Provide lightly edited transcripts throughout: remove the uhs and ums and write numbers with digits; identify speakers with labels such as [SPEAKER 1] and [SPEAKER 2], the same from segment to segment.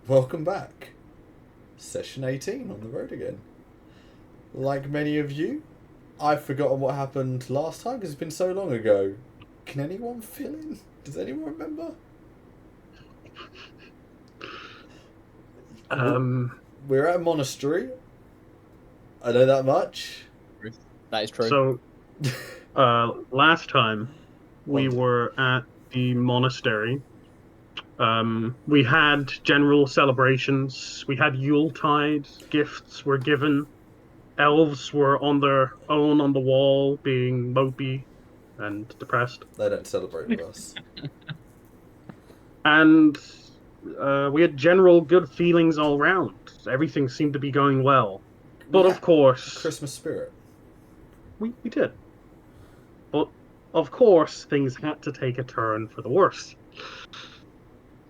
[SPEAKER 1] Welcome back. Session 18 on the road again. Like many of you, I've forgotten what happened last time because it's been so long ago. Can anyone fill in? Does anyone remember?
[SPEAKER 2] Um,
[SPEAKER 1] We're at a monastery. I know that much.
[SPEAKER 3] That is true.
[SPEAKER 2] so last time we
[SPEAKER 1] On
[SPEAKER 2] were at the monastery. We had general celebrations. We had Yuletide. Gifts were given. Elves were on their own on the wall, being mopey and depressed.
[SPEAKER 1] they don't celebrate with us.
[SPEAKER 2] And we had general good feelings all round. Everything seemed to be going well.
[SPEAKER 1] We
[SPEAKER 2] But
[SPEAKER 1] had
[SPEAKER 2] of course,
[SPEAKER 1] Christmas spirit.
[SPEAKER 2] we did. But of course, things had to take a turn for the worse.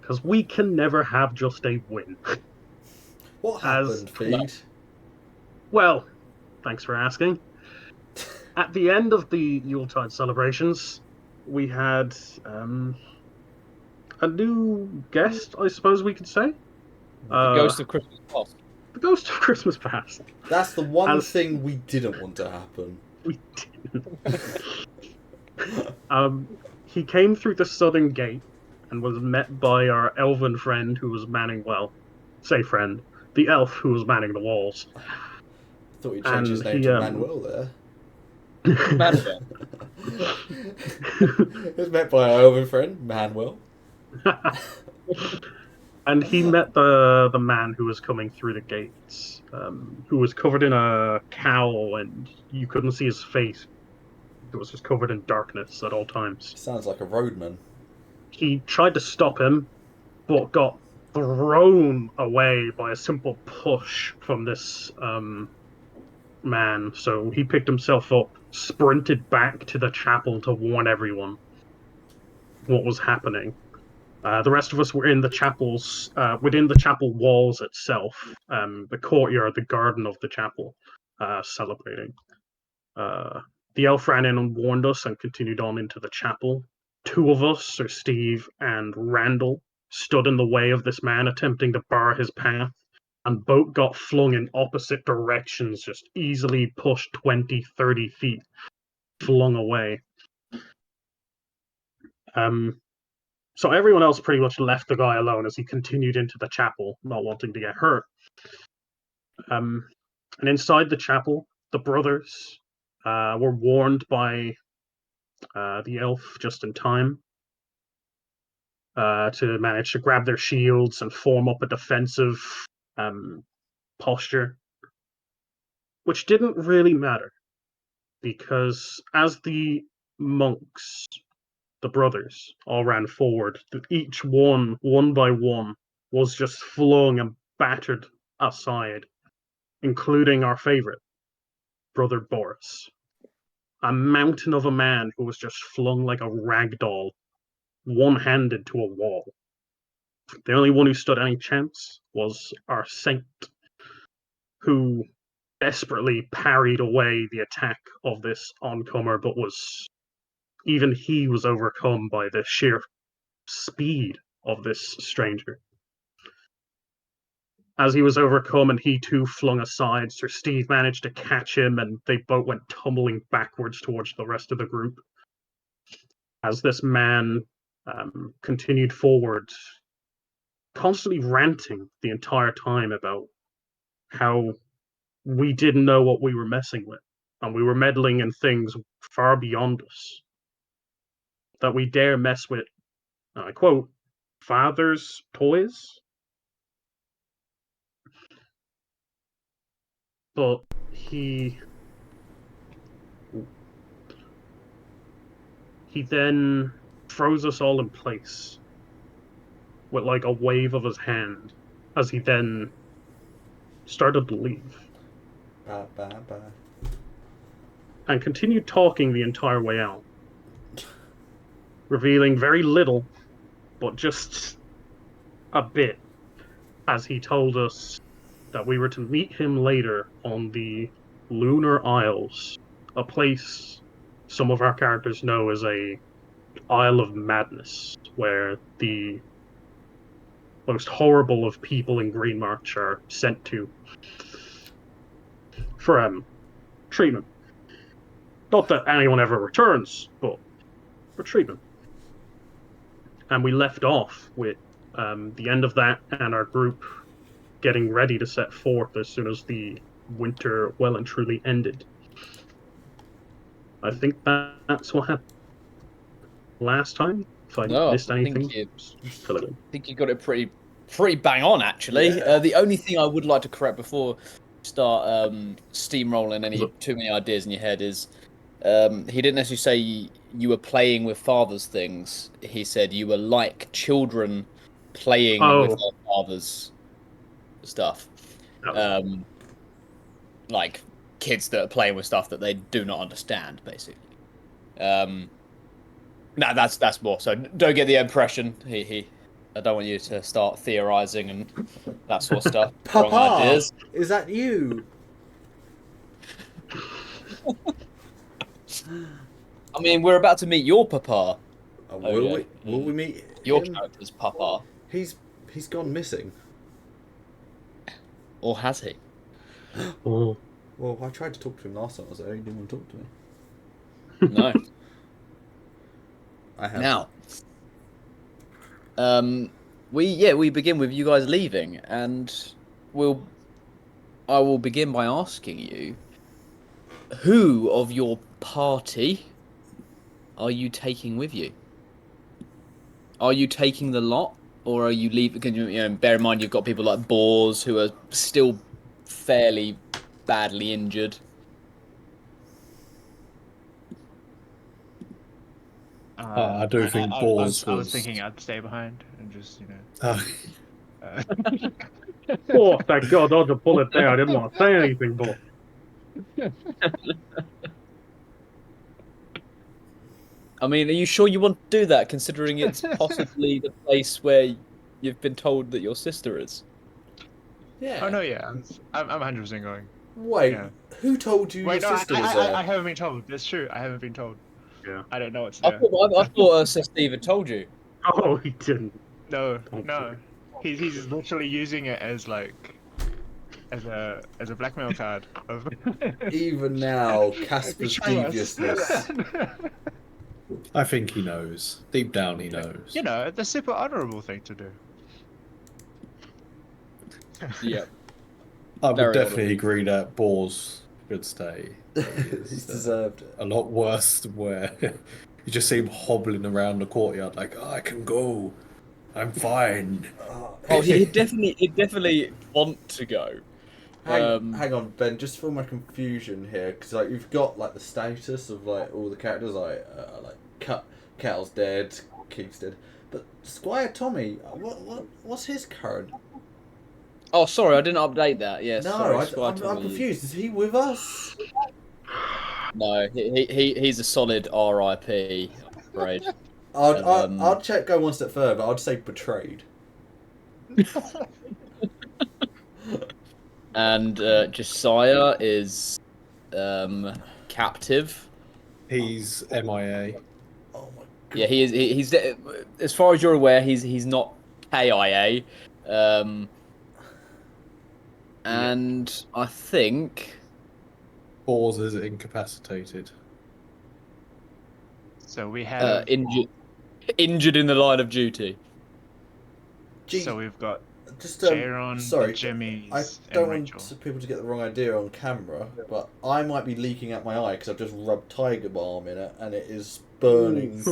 [SPEAKER 2] Because we can never have just a win.
[SPEAKER 1] What
[SPEAKER 2] As
[SPEAKER 1] happened, Feed?
[SPEAKER 2] well, thanks for asking. At the end of the Yuletide celebrations, we had a new guest, I suppose we could say.
[SPEAKER 3] The Ghost of Christmas Past.
[SPEAKER 2] The Ghost of Christmas Past.
[SPEAKER 1] That's the one
[SPEAKER 2] As
[SPEAKER 1] thing we didn't want to happen.
[SPEAKER 2] we did. He came through the southern gate and was met by our elven friend who was manning, well, say friend, the elf who was manning the walls.
[SPEAKER 1] Thought he'd change his
[SPEAKER 2] And
[SPEAKER 1] name
[SPEAKER 2] he
[SPEAKER 1] to Manuel there.
[SPEAKER 3] Manuel.
[SPEAKER 1] He was met by our elven friend, Manuel.
[SPEAKER 2] and he met the man who was coming through the gates, who was covered in a cowl, and you couldn't see his face. It was just covered in darkness at all times.
[SPEAKER 1] Sounds like a roadman.
[SPEAKER 2] He tried to stop him, but got thrown away by a simple push from this man. So he picked himself up, sprinted back to the chapel to warn everyone what was happening. The rest of us were in the chapels, within the chapel walls itself, the courtyard, the garden of the chapel, celebrating. Uh, the elf ran in and warned us and continued on into the chapel. Two of us, Sir Steve and Randall, stood in the way of this man, attempting to bar his path, and both got flung in opposite directions, just easily pushed 20, 30 feet, flung away. Um, So everyone else pretty much left the guy alone as he continued into the chapel, not wanting to get hurt. And inside the chapel, the brothers were warned by the elf just in time to manage to grab their shields and form up a defensive um, posture, which didn't really matter because as the monks, the brothers, all ran forward, each one by one, was just flung and battered aside, including our favorite, Brother Boris. A mountain of a man who was just flung like a rag doll, one handed to a wall. The only one who stood any chance was our saint, who desperately parried away the attack of this oncomer, but was even he was overcome by the sheer speed of this stranger. As he was overcome and he too flung aside, Sir Steve managed to catch him and they both went tumbling backwards towards the rest of the group. As this man continued forward, constantly ranting the entire time about how we didn't know what we were messing with and we were meddling in things far beyond us, that we dare mess with, I quote, father's toys. But he then froze us all in place with like a wave of his hand as he then started to leave
[SPEAKER 1] Bye, bye, bye.
[SPEAKER 2] and continued talking the entire way out, revealing very little, but just a bit, as he told us that we were to meet him later on the Lunar Isles, a place some of our characters know as a Isle of Madness, where the most horrible of people in Green March are sent to for treatment. Not that anyone ever returns, but for treatment. And we left off with the end of that and our group getting ready to set forth as soon as the winter well and truly ended. I think that's what happened last time. If I
[SPEAKER 3] No,
[SPEAKER 2] missed
[SPEAKER 3] I
[SPEAKER 2] anything,
[SPEAKER 3] think you got it pretty bang on, actually.
[SPEAKER 1] Yeah.
[SPEAKER 3] The only thing I would like to correct before you start steamrolling too many ideas in your head is he didn't necessarily say you were playing with father's things. He said you were like children playing with their father's stuff. Like kids that are playing with stuff that they do not understand, basically. No, that's more. So don't get the impression I don't want you to start theorizing and that sort of stuff. Wrong
[SPEAKER 1] Papa,
[SPEAKER 3] ideas.
[SPEAKER 1] is that you?
[SPEAKER 3] I mean, we're about to meet your papa.
[SPEAKER 1] Will we meet
[SPEAKER 3] your
[SPEAKER 1] him?
[SPEAKER 3] character's papa?
[SPEAKER 1] He's gone missing.
[SPEAKER 3] Or has he?
[SPEAKER 2] Oh.
[SPEAKER 1] Well, I tried to talk to him last time I was there. He didn't want to talk to me.
[SPEAKER 3] No.
[SPEAKER 1] I have.
[SPEAKER 3] Now, we begin with you guys leaving, and I will begin by asking you, who of your party are you taking with you? Are you taking the lot, or are you leaving? Can you bear in mind you've got people like Boars who are still fairly badly injured.
[SPEAKER 4] I do think Boars
[SPEAKER 5] I was thinking I'd stay behind and just,
[SPEAKER 2] Oh, thank God, dodge a bullet there. I didn't want to say anything, but...
[SPEAKER 3] I mean, are you sure you want to do that, considering it's possibly the place where you've been told that your sister is?
[SPEAKER 1] Yeah.
[SPEAKER 5] Oh no, yeah, I'm 100% going.
[SPEAKER 1] Wait,
[SPEAKER 5] Yeah.
[SPEAKER 1] Who told you your sister was there?
[SPEAKER 5] I haven't been told. That's true. I haven't been told.
[SPEAKER 2] Yeah.
[SPEAKER 5] I don't know what's
[SPEAKER 3] I
[SPEAKER 5] there.
[SPEAKER 3] thought Sir Steve had told you.
[SPEAKER 2] Oh, he didn't.
[SPEAKER 5] No. He's literally using it as like as a blackmail card of
[SPEAKER 1] Even now, Casper's deviousness.
[SPEAKER 4] I think he knows. Deep down, he knows.
[SPEAKER 5] You know, the super honorable thing to do.
[SPEAKER 3] Yeah.
[SPEAKER 4] I would
[SPEAKER 3] Very
[SPEAKER 4] definitely agree that Boars should stay.
[SPEAKER 1] He's deserved it.
[SPEAKER 4] A lot worse than where you just see him hobbling around the courtyard like, I can go. I'm fine.
[SPEAKER 3] Oh, he'd definitely want to go.
[SPEAKER 1] Hang on, Ben. Just for my confusion here, because like you've got like the status of like all the characters, like Kettle's dead, Keith's dead, but Squire Tommy, what's his current?
[SPEAKER 3] Oh, sorry, I didn't update that. Yes.
[SPEAKER 1] No,
[SPEAKER 3] sorry,
[SPEAKER 1] I'm confused. Is he with us?
[SPEAKER 3] No, he's a solid RIP. I'm afraid.
[SPEAKER 1] I'd check. Go one step further. I'd say betrayed.
[SPEAKER 3] And Josiah is captive.
[SPEAKER 4] He's MIA.
[SPEAKER 1] Oh my God.
[SPEAKER 3] Yeah, he's as far as you're aware, he's not KIA. And I think
[SPEAKER 4] Boars is incapacitated.
[SPEAKER 5] So we have
[SPEAKER 3] injured in the line of duty.
[SPEAKER 5] so we've got
[SPEAKER 1] Just
[SPEAKER 5] Jaron,
[SPEAKER 1] sorry,
[SPEAKER 5] Jimmy's,
[SPEAKER 1] I
[SPEAKER 5] and
[SPEAKER 1] don't
[SPEAKER 5] Rachel.
[SPEAKER 1] want people to get the wrong idea on camera, but I might be leaking out my eye because I've just rubbed Tiger Balm in it and it is burning.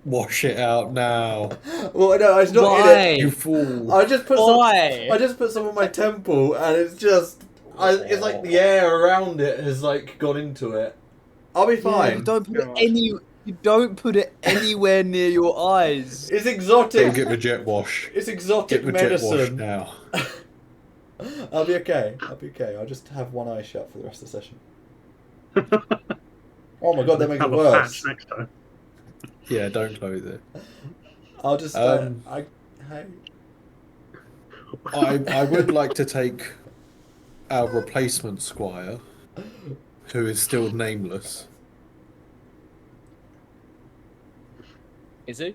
[SPEAKER 4] Wash it out now.
[SPEAKER 1] Well, no, it's not in it.
[SPEAKER 4] You fool.
[SPEAKER 1] I just put
[SPEAKER 3] Why?
[SPEAKER 1] I just put some on my temple and it's just it's like the air around it has like gone into it. I'll be fine.
[SPEAKER 3] You don't put it anywhere near your eyes.
[SPEAKER 1] It's exotic.
[SPEAKER 4] Go get the jet wash.
[SPEAKER 1] It's exotic
[SPEAKER 4] Get the jet wash
[SPEAKER 1] medicine.
[SPEAKER 4] now.
[SPEAKER 1] I'll be okay. I'll just have one eye shut for the rest of the session. Oh my God, that makes it
[SPEAKER 2] Have a
[SPEAKER 1] worse.
[SPEAKER 2] patch next time.
[SPEAKER 4] Yeah, don't close it.
[SPEAKER 1] I'll just
[SPEAKER 4] Hey. I would like to take our replacement squire, who is still nameless.
[SPEAKER 3] Is he? I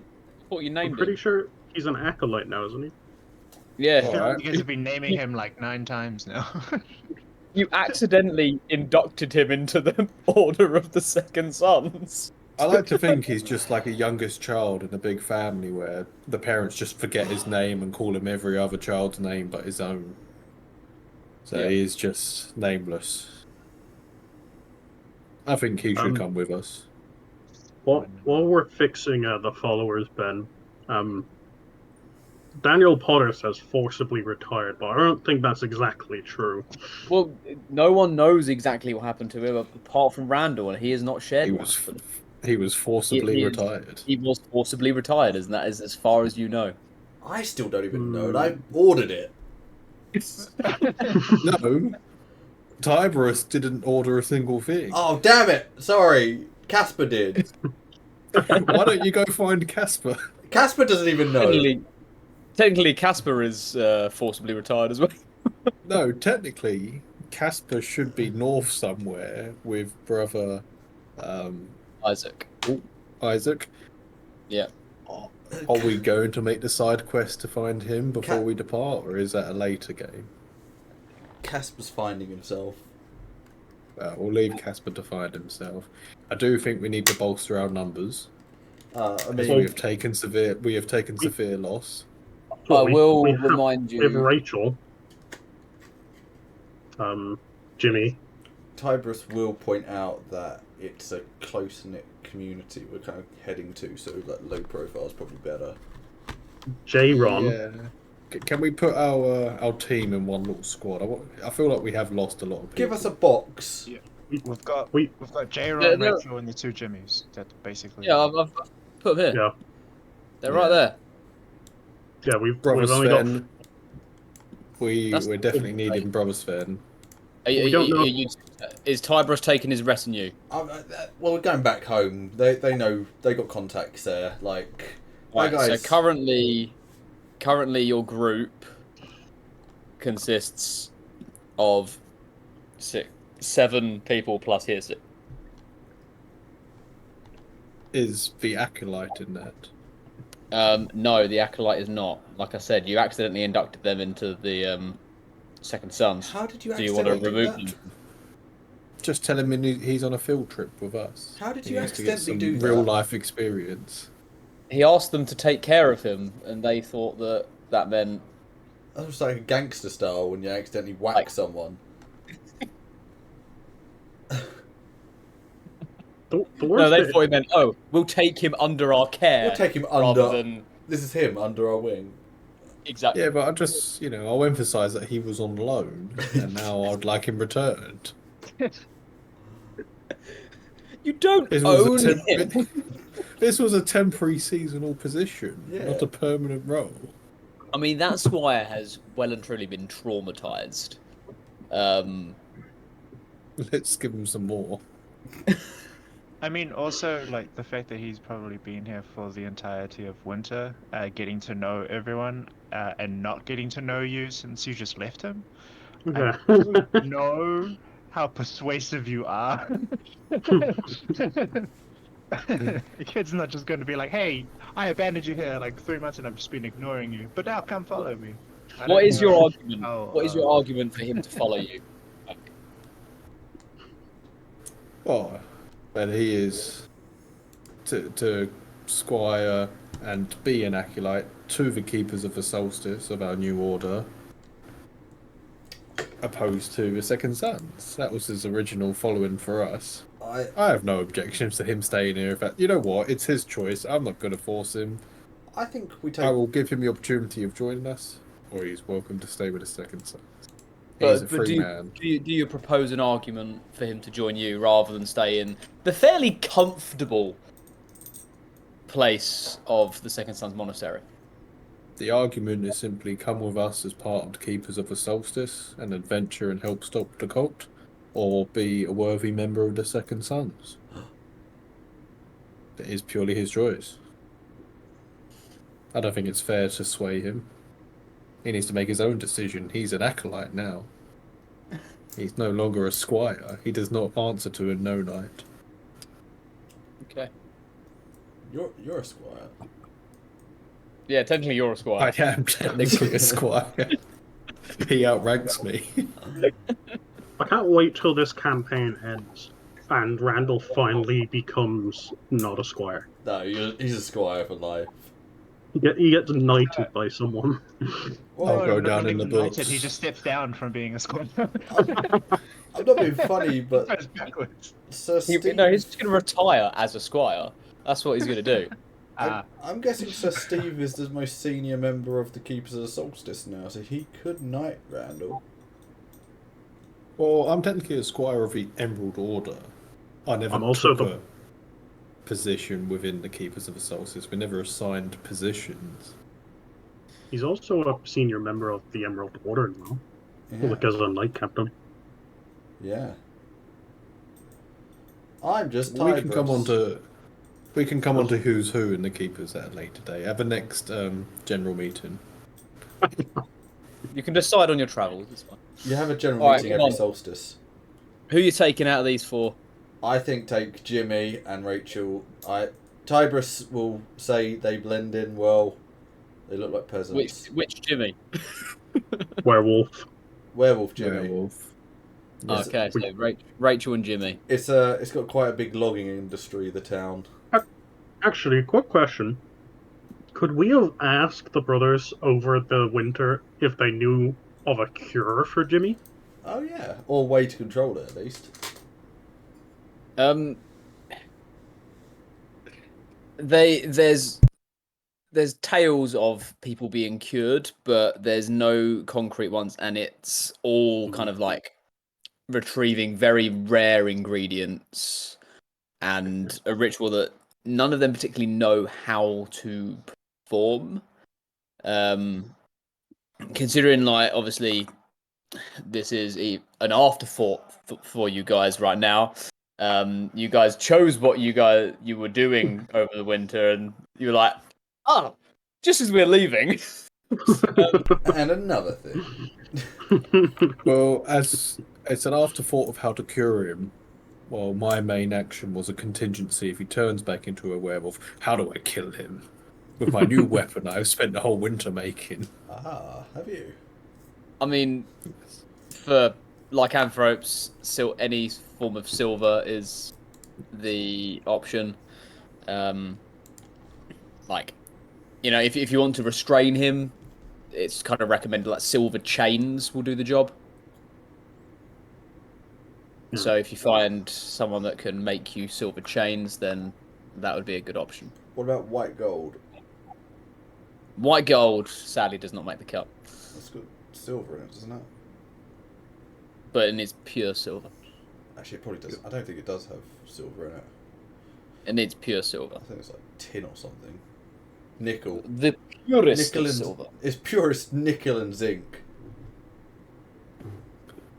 [SPEAKER 3] thought you named
[SPEAKER 2] I'm pretty
[SPEAKER 3] him.
[SPEAKER 2] sure He's an acolyte now, isn't he?
[SPEAKER 3] Yeah,
[SPEAKER 4] Alright.
[SPEAKER 5] You guys have been naming him like 9 times now.
[SPEAKER 3] you accidentally inducted him into the Order of the Second Sons.
[SPEAKER 4] I like to think he's just like a youngest child in a big family where the parents just forget his name and call him every other child's name but his own. So
[SPEAKER 3] Yeah.
[SPEAKER 4] he is just nameless. I think he should come with us.
[SPEAKER 2] While we're fixing the followers, Ben, Daniel Potter says forcibly retired, but I don't think that's exactly true.
[SPEAKER 3] Well, no one knows exactly what happened to him apart from Randall, and he has not shared
[SPEAKER 4] He
[SPEAKER 3] what
[SPEAKER 4] was
[SPEAKER 3] happened.
[SPEAKER 4] he was forcibly
[SPEAKER 3] He-
[SPEAKER 4] retired.
[SPEAKER 3] He was forcibly retired, and that is as far as you know.
[SPEAKER 1] I still don't even know, and I ordered it.
[SPEAKER 4] No, Tiberius didn't order a single thing.
[SPEAKER 1] Oh, damn it! Sorry, Casper did.
[SPEAKER 4] Why don't you go find Casper?
[SPEAKER 1] Casper doesn't even know.
[SPEAKER 3] Technically, Casper is forcibly retired as well.
[SPEAKER 4] No, technically, Casper should be north somewhere with brother
[SPEAKER 3] Isaac.
[SPEAKER 4] Isaac.
[SPEAKER 3] Yeah.
[SPEAKER 4] Are we going to make the side quest to find him before we depart, or is that a later game?
[SPEAKER 1] Casper's finding himself.
[SPEAKER 4] We'll leave Casper to find himself. I do think we need to bolster our numbers.
[SPEAKER 1] I
[SPEAKER 4] As
[SPEAKER 1] mean,
[SPEAKER 4] we have taken severe loss.
[SPEAKER 3] I will
[SPEAKER 2] we have-
[SPEAKER 3] remind
[SPEAKER 2] We have
[SPEAKER 3] you.
[SPEAKER 2] Rachel. Jimmy.
[SPEAKER 1] Tiberius will point out that it's a close-knit community we're kind of heading to, so like low profile is probably better.
[SPEAKER 2] J-Ron.
[SPEAKER 4] Yeah. Can we put our team in one little squad? I feel like we have lost a lot of people.
[SPEAKER 1] Give us a box.
[SPEAKER 5] Yeah. We've got J-Ron,
[SPEAKER 3] Yeah,
[SPEAKER 5] Rachel, and the 2 Jimmys. That basically.
[SPEAKER 3] Yeah, I've put them here.
[SPEAKER 2] Yeah.
[SPEAKER 3] They're right there.
[SPEAKER 2] Yeah, we've
[SPEAKER 4] Brother
[SPEAKER 2] only got.
[SPEAKER 4] Sven. We're definitely needing Brother Sven.
[SPEAKER 3] Is Tiberius taking his retinue?
[SPEAKER 1] Well, we're going back home. They know they got contacts there. Like,
[SPEAKER 3] Right,
[SPEAKER 1] guys.
[SPEAKER 3] so currently your group consists of 7 people plus his.
[SPEAKER 4] Is the acolyte in that?
[SPEAKER 3] No, the acolyte is not. Like I said, you accidentally inducted them into the Second Sons.
[SPEAKER 1] How did you
[SPEAKER 3] Do you want to
[SPEAKER 1] accidentally do
[SPEAKER 3] remove
[SPEAKER 1] that?
[SPEAKER 3] them?
[SPEAKER 4] Just tell him he's on a field trip with us.
[SPEAKER 1] How did
[SPEAKER 4] He
[SPEAKER 1] you
[SPEAKER 4] needs to get
[SPEAKER 1] accidentally
[SPEAKER 4] some
[SPEAKER 1] do that?
[SPEAKER 4] real life experience.
[SPEAKER 3] He asked them to take care of him, and they thought that meant.
[SPEAKER 1] That was like a gangster style when you accidentally whack someone.
[SPEAKER 2] The
[SPEAKER 3] No,
[SPEAKER 2] worst
[SPEAKER 3] they
[SPEAKER 2] bit-
[SPEAKER 3] thought he meant, oh, we'll take him under our care.
[SPEAKER 1] We'll take him
[SPEAKER 3] rather
[SPEAKER 1] under.
[SPEAKER 3] than
[SPEAKER 1] This is him under our wing.
[SPEAKER 3] exactly.
[SPEAKER 4] Yeah, but I just, I'll emphasise that he was on loan, and now I'd like him returned.
[SPEAKER 3] You don't
[SPEAKER 4] This
[SPEAKER 3] own
[SPEAKER 4] was a
[SPEAKER 3] him.
[SPEAKER 4] This was a temporary seasonal position,
[SPEAKER 1] Yeah.
[SPEAKER 4] not a permanent role.
[SPEAKER 3] I mean, that squire has well and truly been traumatized.
[SPEAKER 4] Let's give him some more.
[SPEAKER 5] I mean, also, like, the fact that he's probably been here for the entirety of winter, getting to know everyone, and not getting to know you since you just left him.
[SPEAKER 2] Yeah.
[SPEAKER 5] I don't know how persuasive you are. The kid's not just going to be like, hey, I abandoned you here like 3 months and I've just been ignoring you, but now come follow me. I
[SPEAKER 3] What
[SPEAKER 5] don't
[SPEAKER 3] is your
[SPEAKER 5] know
[SPEAKER 3] argument?
[SPEAKER 5] how,
[SPEAKER 3] What is your argument for him to follow you?
[SPEAKER 4] Oh, but he is to squire and be an acolyte to the keepers of the solstice of our new order, opposed to the Second Sons. That was his original following for us. I have no objections to him staying here. In fact, you know what? It's his choice. I'm not going to force him.
[SPEAKER 1] I think we take.
[SPEAKER 4] I will give him the opportunity of joining us, or he's welcome to stay with the Second Sons. He's a free man.
[SPEAKER 3] Do you propose an argument for him to join you rather than stay in the fairly comfortable place of the Second Sons Monastery?
[SPEAKER 4] The argument is simply come with us as part of the Keepers of the Solstice and adventure and help stop the cult, or be a worthy member of the Second Sons. It is purely his choice. I don't think it's fair to sway him. He needs to make his own decision. He's an acolyte now. He's no longer a squire. He does not answer to a no knight.
[SPEAKER 3] Okay.
[SPEAKER 1] You're a squire.
[SPEAKER 3] Yeah, technically you're a squire.
[SPEAKER 4] I am technically a squire. He outranks me.
[SPEAKER 2] I can't wait till this campaign ends and Randall finally becomes not a squire.
[SPEAKER 1] No, he's a squire for life.
[SPEAKER 2] He gets knighted by someone.
[SPEAKER 1] Well,
[SPEAKER 4] I'll go
[SPEAKER 5] not
[SPEAKER 4] down in
[SPEAKER 5] even
[SPEAKER 4] the
[SPEAKER 5] knighted,
[SPEAKER 4] books.
[SPEAKER 5] He just steps down from being a squire.
[SPEAKER 1] I'm not being funny, but
[SPEAKER 5] Goes backwards.
[SPEAKER 1] Sir Steve.
[SPEAKER 3] No, he's just going to retire as a squire. That's what he's going to do.
[SPEAKER 1] I'm guessing Sir Steve is the most senior member of the Keepers of the Solstice now, so he could knight Randall.
[SPEAKER 4] Well, I'm technically a squire of the Emerald Order. I never
[SPEAKER 2] I'm also
[SPEAKER 4] took
[SPEAKER 2] the-
[SPEAKER 4] a position within the Keepers of the Solstice. We never assigned positions.
[SPEAKER 2] He's also a senior member of the Emerald Order now,
[SPEAKER 1] Yeah.
[SPEAKER 2] like as a knight captain.
[SPEAKER 1] Yeah. I'm just
[SPEAKER 4] We can come on to
[SPEAKER 1] Ugh.
[SPEAKER 4] who's who in the Keepers at a later date. At the next general meeting.
[SPEAKER 3] You can decide on your travels. It's fine.
[SPEAKER 1] You have a general
[SPEAKER 3] Alright,
[SPEAKER 1] meeting
[SPEAKER 3] come
[SPEAKER 1] every
[SPEAKER 3] on.
[SPEAKER 1] solstice.
[SPEAKER 3] Who are you taking out of these four?
[SPEAKER 1] I think take Jimmy and Rachel. Tybris will say they blend in well. They look like peasants.
[SPEAKER 3] Which Jimmy?
[SPEAKER 2] Werewolf.
[SPEAKER 1] Werewolf Jimmy.
[SPEAKER 4] Werewolf.
[SPEAKER 1] Yes.
[SPEAKER 3] Okay, so Rachel and Jimmy.
[SPEAKER 1] It's got quite a big logging industry, the town.
[SPEAKER 2] Actually, quick question. Could we have asked the brothers over the winter if they knew of a cure for Jimmy?
[SPEAKER 1] Oh yeah, or a way to control it at least.
[SPEAKER 3] There's tales of people being cured, but there's no concrete ones, and it's all kind of like retrieving very rare ingredients and a ritual that none of them particularly know how to perform. Considering, like, obviously this is an afterthought for you guys right now. You guys chose what you were doing over the winter, and you were like, oh, just as we're leaving.
[SPEAKER 1] And another thing.
[SPEAKER 4] Well, as it's an afterthought of how to cure him, well, my main action was a contingency. If he turns back into a werewolf, how do I kill him? With my new weapon I've spent the whole winter making.
[SPEAKER 1] Ah, have you?
[SPEAKER 3] I mean, for lycanthropes, any form of silver is the option. Like, you know, if you want to restrain him, it's kind of recommended like silver chains will do the job. So if you find someone that can make you silver chains, then that would be a good option.
[SPEAKER 1] What about white gold?
[SPEAKER 3] White gold, sadly, does not make the cut.
[SPEAKER 1] That's got silver in it, doesn't it?
[SPEAKER 3] But it needs pure silver.
[SPEAKER 1] Actually, it probably does. I don't think it does have silver in it.
[SPEAKER 3] It needs pure silver.
[SPEAKER 1] I think it's like tin or something. Nickel.
[SPEAKER 3] The purest
[SPEAKER 1] Nickel
[SPEAKER 3] of
[SPEAKER 1] and
[SPEAKER 3] silver.
[SPEAKER 1] It's purest nickel and zinc.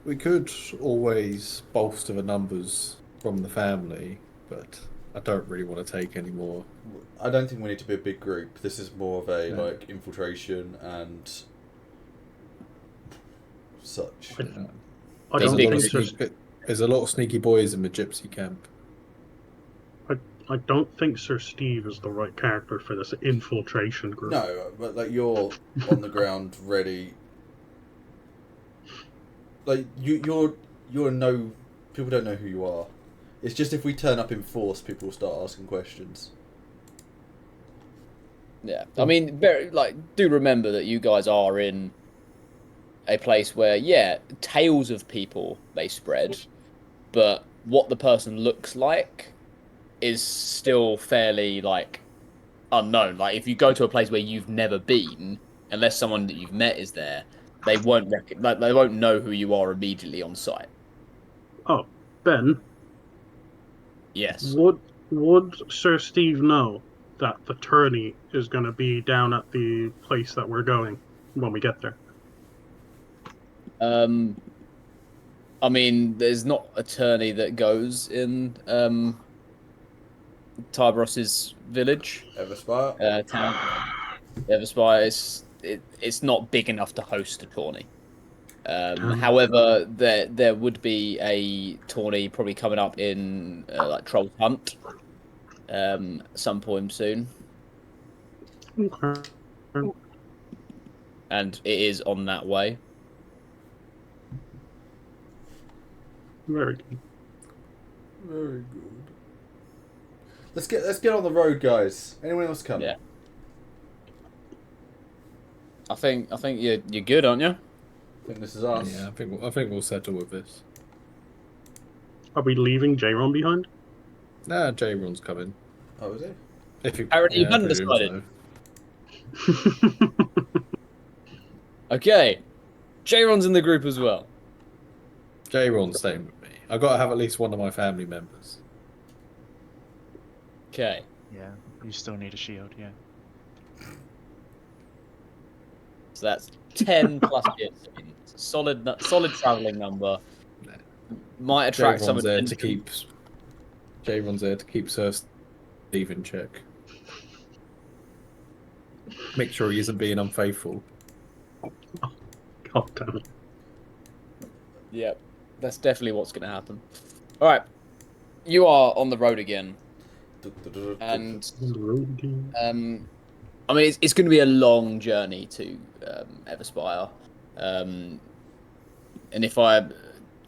[SPEAKER 4] We could always bolster the numbers from the family, but I don't really want to take any more.
[SPEAKER 1] I don't think we need to be a big group. This is more of a
[SPEAKER 4] No.
[SPEAKER 1] like infiltration and such.
[SPEAKER 2] I
[SPEAKER 4] There's
[SPEAKER 2] don't
[SPEAKER 4] a lot of
[SPEAKER 2] think Sir,
[SPEAKER 4] there's a lot of sneaky boys in the gypsy camp.
[SPEAKER 2] I don't think Sir Steve is the right character for this infiltration group.
[SPEAKER 1] No, but like you're on the ground ready. Like you're no people don't know who you are. It's just if we turn up in force, people will start asking questions.
[SPEAKER 3] Yeah, I mean, do remember that you guys are in a place where, yeah, tales of people may spread, but what the person looks like is still fairly, like, unknown. Like, if you go to a place where you've never been, unless someone that you've met is there, they won't they won't know who you are immediately on sight.
[SPEAKER 2] Oh, Ben,
[SPEAKER 3] Yes.
[SPEAKER 2] would Sir Steve know that the tourney is going to be down at the place that we're going when we get there?
[SPEAKER 3] I mean, there's not a tourney that goes in Tybros's village.
[SPEAKER 1] Everspire?
[SPEAKER 3] Town. Everspire it's not big enough to host a tourney. However, there would be a tourney probably coming up in like Troll's Hunt, some point soon.
[SPEAKER 2] Okay.
[SPEAKER 3] And it is on that way.
[SPEAKER 2] Very good.
[SPEAKER 1] Very good. Let's get on the road, guys. Anyone else coming?
[SPEAKER 3] Yeah. I think you're good, aren't you?
[SPEAKER 1] I think this is us.
[SPEAKER 4] Yeah, I think we'll settle with this.
[SPEAKER 2] Are we leaving Jayron behind?
[SPEAKER 4] Nah, J-Ron's coming.
[SPEAKER 1] Oh, is it?
[SPEAKER 4] If you,
[SPEAKER 3] Already
[SPEAKER 4] yeah, I
[SPEAKER 3] done
[SPEAKER 4] presume
[SPEAKER 3] decided.
[SPEAKER 4] so.
[SPEAKER 3] Okay. Jayron's in the group as well.
[SPEAKER 4] J-Ron's staying with me. I've got to have at least one of my family members.
[SPEAKER 3] Okay.
[SPEAKER 5] Yeah, you still need a shield, yeah.
[SPEAKER 3] So that's 10 plus hits. Solid travelling number. Might attract some
[SPEAKER 4] J-Ron's there to
[SPEAKER 3] attention.
[SPEAKER 4] keep. J-Ron's there to keep Sir Steve in check. Make sure he isn't being unfaithful.
[SPEAKER 2] God damn it.
[SPEAKER 3] Yep. That's definitely what's going to happen. All right. You are on the road again. And I mean, it's going to be a long journey to Everspire. And if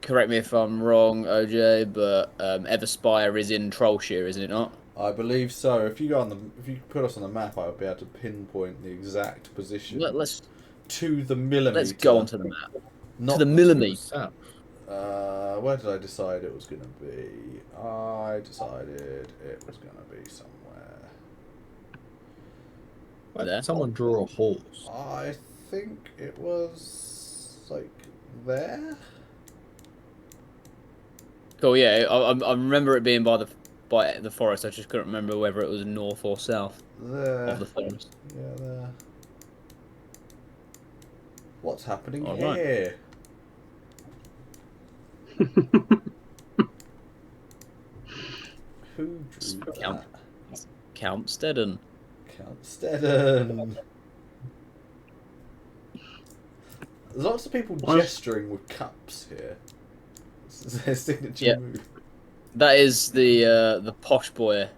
[SPEAKER 3] correct me if I'm wrong, OJ, but Everspire is in Trollshire, isn't it not?
[SPEAKER 1] I believe so. If you put us on the map, I would be able to pinpoint the exact position
[SPEAKER 3] Let's
[SPEAKER 1] to the millimeter.
[SPEAKER 3] let's go onto the map.
[SPEAKER 1] Not
[SPEAKER 3] To the millimeter.
[SPEAKER 4] South.
[SPEAKER 1] Where did I decide it was going to be? I decided it was going to be somewhere.
[SPEAKER 4] Why
[SPEAKER 3] There.
[SPEAKER 4] did someone draw a horse?
[SPEAKER 1] I think it was like there.
[SPEAKER 3] Cool. Yeah, I remember it being by the forest. I just couldn't remember whether it was north or south
[SPEAKER 1] There.
[SPEAKER 3] of the forest.
[SPEAKER 1] Yeah, there. What's happening
[SPEAKER 3] All right.
[SPEAKER 1] here? Who drew
[SPEAKER 3] Count.
[SPEAKER 1] that?
[SPEAKER 3] Count Stedden.
[SPEAKER 1] Count Stedden. There's lots of people gesturing with cups here. This is their signature move.
[SPEAKER 3] That is the posh boy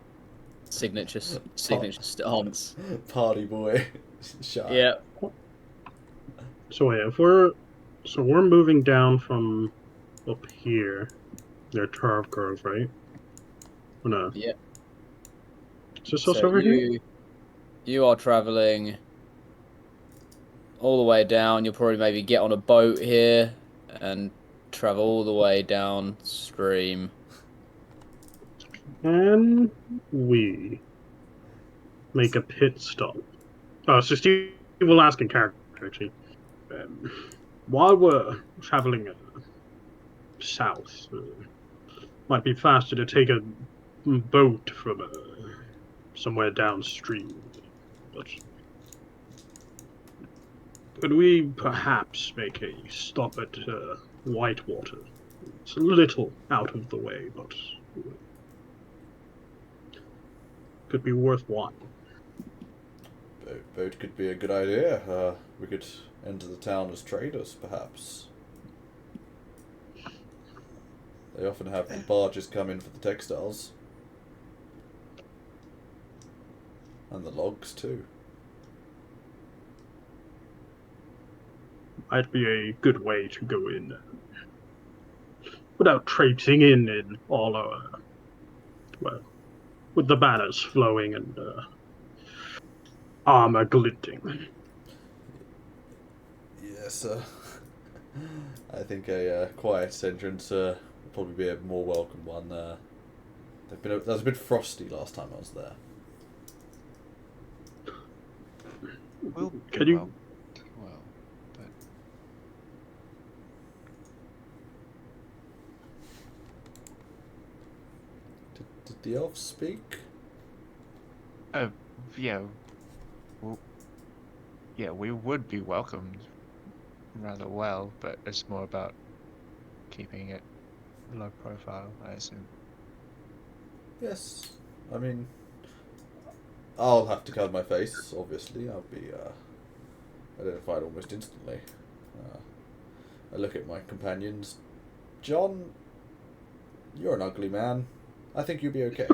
[SPEAKER 3] signature stance.
[SPEAKER 1] Party boy. Shy.
[SPEAKER 3] Yeah.
[SPEAKER 2] So yeah, we're moving down from up here. They're Tarv girls, right? Oh, no.
[SPEAKER 3] Yeah.
[SPEAKER 2] Is this us
[SPEAKER 3] So
[SPEAKER 2] over here?
[SPEAKER 3] you are traveling all the way down. You'll probably maybe get on a boat here and travel all the way downstream.
[SPEAKER 2] And we make a pit stop. Oh, so Steve will ask in character, actually. While we're traveling south, might be faster to take a boat from somewhere downstream. But could we perhaps make a stop at Whitewater? It's a little out of the way, but could be worthwhile.
[SPEAKER 1] Boat could be a good idea. We could enter the town as traders, perhaps. They often have the barges come in for the textiles. And the logs, too.
[SPEAKER 2] Might be a good way to go in without traipsing in all our, well, with the banners flowing and armor glinting.
[SPEAKER 1] Yes, I think a quiet entrance would probably be a more welcome one. That was a bit frosty last time I was there.
[SPEAKER 5] We'll
[SPEAKER 2] Can
[SPEAKER 5] do
[SPEAKER 2] you-
[SPEAKER 5] well, but
[SPEAKER 1] Did the elves speak?
[SPEAKER 5] yeah, we would be welcomed rather well, but it's more about keeping it low profile, I assume.
[SPEAKER 1] Yes. I mean, I'll have to cover my face, obviously. I'll be identified almost instantly. I look at my companions. John, you're an ugly man. I think you'll be okay.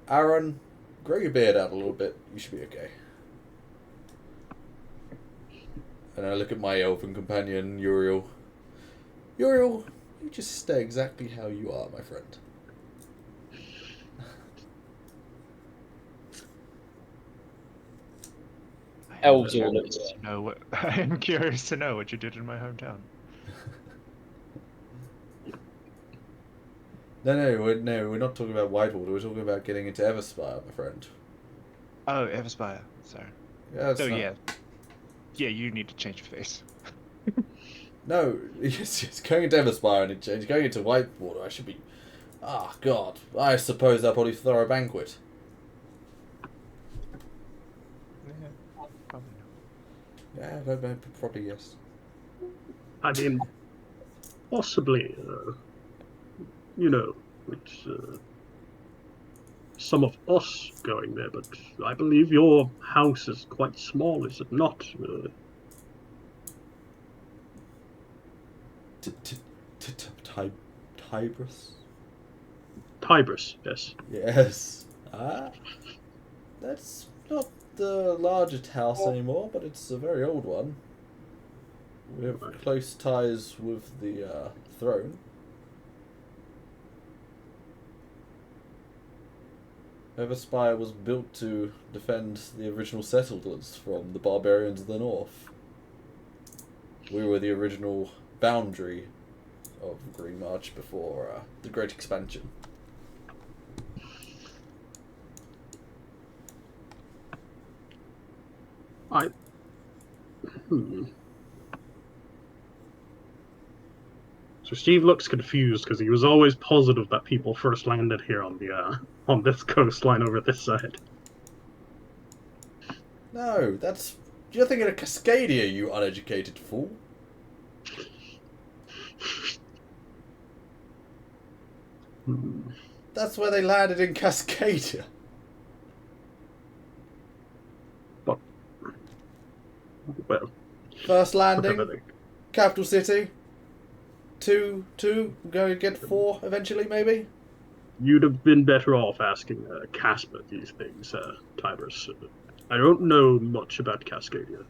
[SPEAKER 1] Aaron, grow your beard out a little bit. You should be okay. And I look at my elven companion, Uriel. Uriel, you just stay exactly how you are, my friend.
[SPEAKER 3] Elves
[SPEAKER 5] I'm
[SPEAKER 3] all
[SPEAKER 5] curious to know what I'm curious to know what you did in my hometown.
[SPEAKER 1] No, we're not talking about Whitewater. We're talking about getting into Everspire, my friend.
[SPEAKER 5] Oh, Everspire. Sorry.
[SPEAKER 1] Yeah, it's
[SPEAKER 5] So
[SPEAKER 1] not.
[SPEAKER 5] yeah, you need to change your face.
[SPEAKER 1] No, it's going into Everspire and it's going into Whitewater. I should be. Ah, God. I suppose they'll probably throw a banquet.
[SPEAKER 5] Yeah, probably not.
[SPEAKER 1] Yeah, no, probably yes.
[SPEAKER 2] I mean, possibly, you know, it's some of us going there, but I believe your house is quite small, is it not?
[SPEAKER 1] Tibrus?
[SPEAKER 2] Tibris, yes.
[SPEAKER 1] Yes. That's not the largest house anymore, but it's a very old one. We have close ties with the throne. Everspire was built to defend the original settlers from the barbarians of the north. We were the original boundary of Green March before the Great Expansion.
[SPEAKER 2] So Steve looks confused because he was always positive that people first landed here on this coastline over this side.
[SPEAKER 1] No, that's... You're thinking of Cascadia, you uneducated fool. That's where they landed in Cascadia.
[SPEAKER 2] But, well,
[SPEAKER 1] First landing,
[SPEAKER 2] whatever
[SPEAKER 1] capital city. Two, going to get 4 eventually, maybe?
[SPEAKER 2] you'd have been better off asking Casper these things, Tibers. I don't know much about Cascadia.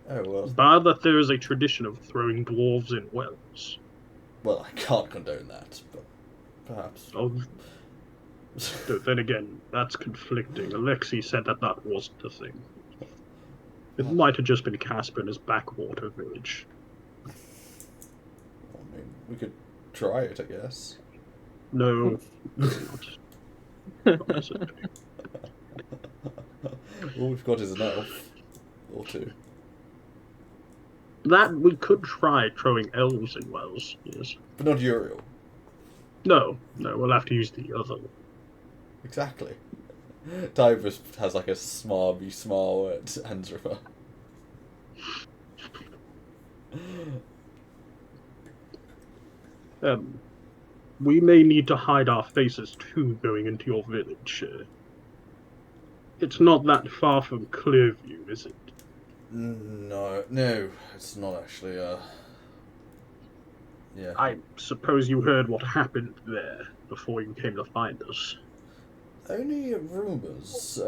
[SPEAKER 1] Oh, well.
[SPEAKER 2] Bar that there is a tradition of throwing dwarves in wells.
[SPEAKER 1] Well, I can't condone that, but perhaps.
[SPEAKER 2] Oh, though then again, that's conflicting. Alexei said that wasn't a thing. It might have just been Casper in his backwater village.
[SPEAKER 1] I mean, we could try it, I guess.
[SPEAKER 2] No, not necessarily.
[SPEAKER 1] All we've got is an elf. Or 2.
[SPEAKER 2] That we could try throwing elves in wells, yes.
[SPEAKER 1] But not Uriel.
[SPEAKER 2] No, we'll have to use the other one.
[SPEAKER 1] Exactly. Tibus has like a smarmy smile at Andriva.
[SPEAKER 2] We may need to hide our faces too going into your village. It's not that far from Clearview, is it?
[SPEAKER 1] No, it's not actually. Yeah.
[SPEAKER 2] I suppose you heard what happened there before you came to find us.
[SPEAKER 1] Only rumours.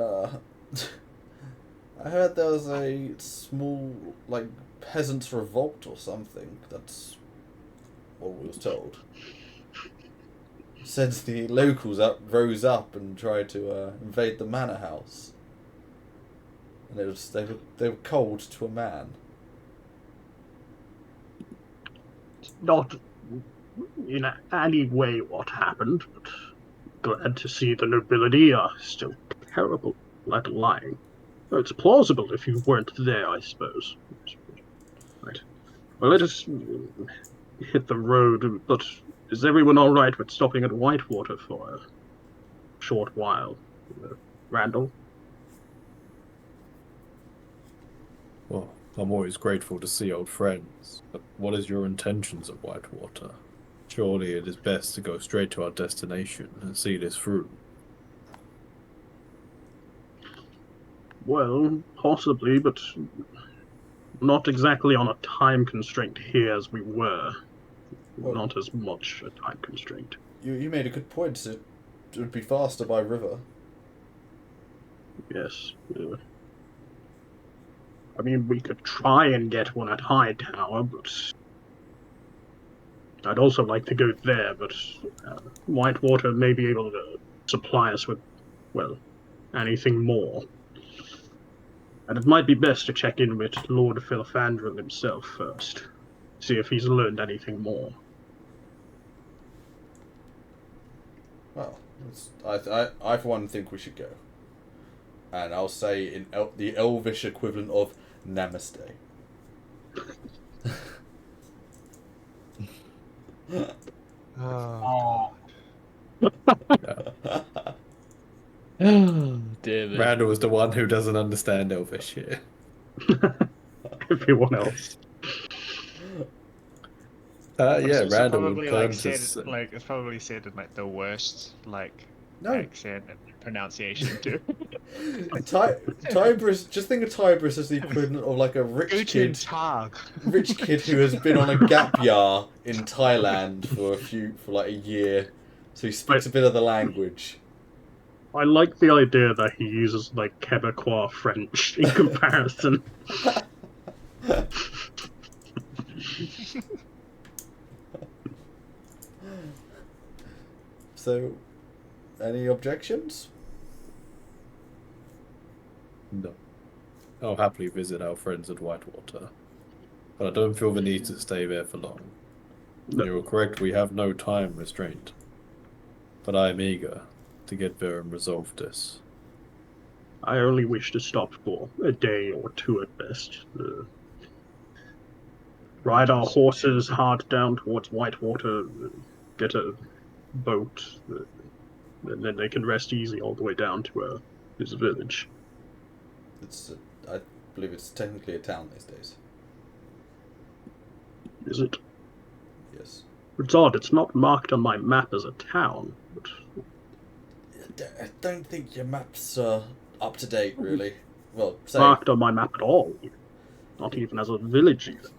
[SPEAKER 1] I heard there was a small, like, peasants' revolt or something. That's what we was told. Since the locals rose up and tried to invade the manor house, and they were cold to a man.
[SPEAKER 2] It's not in any way what happened, but glad to see the nobility are still terrible at lying. It's plausible if you weren't there, I suppose. Right. Well, let us hit the road, but is everyone all right with stopping at Whitewater for a short while? Randall?
[SPEAKER 4] Well, I'm always grateful to see old friends, but what is your intentions at Whitewater? Surely it is best to go straight to our destination and see this through.
[SPEAKER 2] Well, possibly, but not exactly on a time constraint here as we were.
[SPEAKER 1] Well,
[SPEAKER 2] not as much a time constraint.
[SPEAKER 1] You made a good point. It would be faster by river.
[SPEAKER 2] Yes. I mean, we could try and get one at Hightower, but I'd also like to go there, but Whitewater may be able to supply us with, well, anything more. And it might be best to check in with Lord Philophandrel himself first, see if he's learned anything more.
[SPEAKER 1] Well, I for one think we should go. And I'll say in the Elvish equivalent of Namaste.
[SPEAKER 5] Oh,
[SPEAKER 3] Oh, dear me.
[SPEAKER 4] Randall was the one who doesn't understand Elvish here.
[SPEAKER 2] Everyone else.
[SPEAKER 4] Yeah,
[SPEAKER 5] it's
[SPEAKER 4] Randall
[SPEAKER 5] probably
[SPEAKER 4] would
[SPEAKER 5] like
[SPEAKER 4] turn
[SPEAKER 5] said
[SPEAKER 4] to...
[SPEAKER 5] like it's probably said in like the worst like
[SPEAKER 1] No.
[SPEAKER 5] accent and pronunciation too.
[SPEAKER 1] Tybris, just think of Tybris as the equivalent of like a rich
[SPEAKER 5] Guten
[SPEAKER 1] kid
[SPEAKER 5] Tag.
[SPEAKER 1] who has been on a gap year in Thailand for like a year, so he speaks a bit of the language.
[SPEAKER 2] I like the idea that he uses like Quebecois French in comparison.
[SPEAKER 1] So, any objections?
[SPEAKER 4] No. I'll happily visit our friends at Whitewater. But I don't feel the need to stay there for long.
[SPEAKER 2] No.
[SPEAKER 4] You are correct, we have no time restraint. But I am eager to get there and resolve this.
[SPEAKER 2] I only wish to stop for a day or two at best. Ride our horses hard down towards Whitewater, get a boat, and then they can rest easy all the way down to his village.
[SPEAKER 1] I believe it's technically a town these days.
[SPEAKER 2] Is it?
[SPEAKER 1] Yes.
[SPEAKER 2] It's odd, it's not marked on my map as a town, but
[SPEAKER 1] I don't think your maps are up to date, really. Well, say
[SPEAKER 2] marked on my map at all. Not even as a village, even.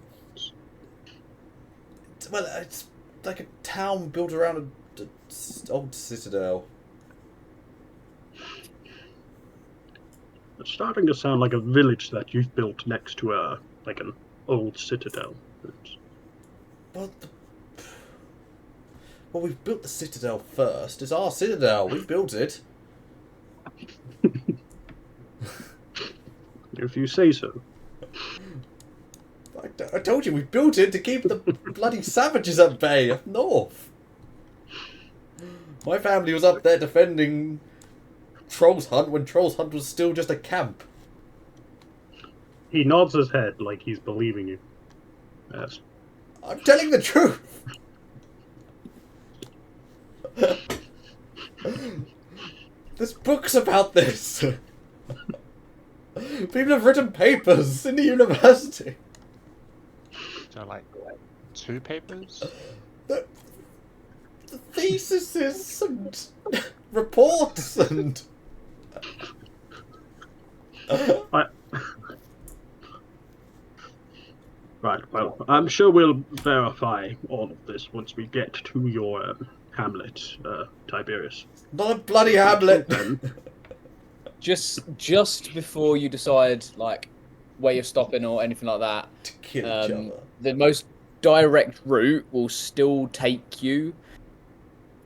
[SPEAKER 1] well, it's like a town built around an old citadel.
[SPEAKER 2] It's starting to sound like a village that you've built next to like an old citadel.
[SPEAKER 1] Well, we've built the citadel first. It's our citadel. We built it.
[SPEAKER 2] If you say so.
[SPEAKER 1] I told you we built it to keep the bloody savages at bay up north. My family was up there defending Troll's Hunt when Troll's Hunt was still just a camp.
[SPEAKER 2] He nods his head like he's believing you. Yes.
[SPEAKER 1] I'm telling the truth. There's books about this. People have written papers in the university.
[SPEAKER 5] So like 2 papers?
[SPEAKER 1] The theses and reports and...
[SPEAKER 2] Right, well, I'm sure we'll verify all of this once we get to your hamlet, Tiberius.
[SPEAKER 1] Not a bloody hamlet.
[SPEAKER 3] Just before you decide like where you're stopping or anything like that,
[SPEAKER 1] To kill each other.
[SPEAKER 3] the most direct route will still take you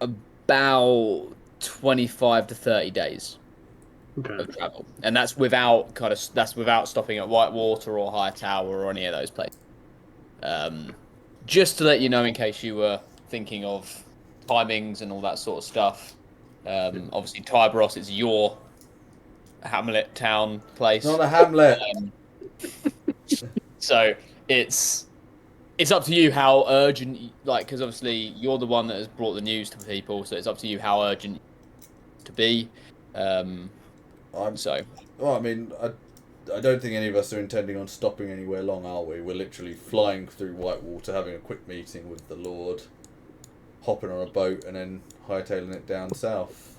[SPEAKER 3] about 25 to 30 days
[SPEAKER 2] Okay.
[SPEAKER 3] of travel, and that's without stopping at Whitewater or Hightower or any of those places. Just to let you know, in case you were thinking of timings and all that sort of stuff. Obviously, Tibros is your hamlet town place.
[SPEAKER 1] Not a hamlet.
[SPEAKER 3] So it's up to you how urgent, like, because obviously you're the one that has brought the news to people, so it's up to you how urgent to be. So.
[SPEAKER 1] Well, I mean, I don't think any of us are intending on stopping anywhere long, are we? We're literally flying through Whitewater, having a quick meeting with the Lord, hopping on a boat, and then hightailing it down south.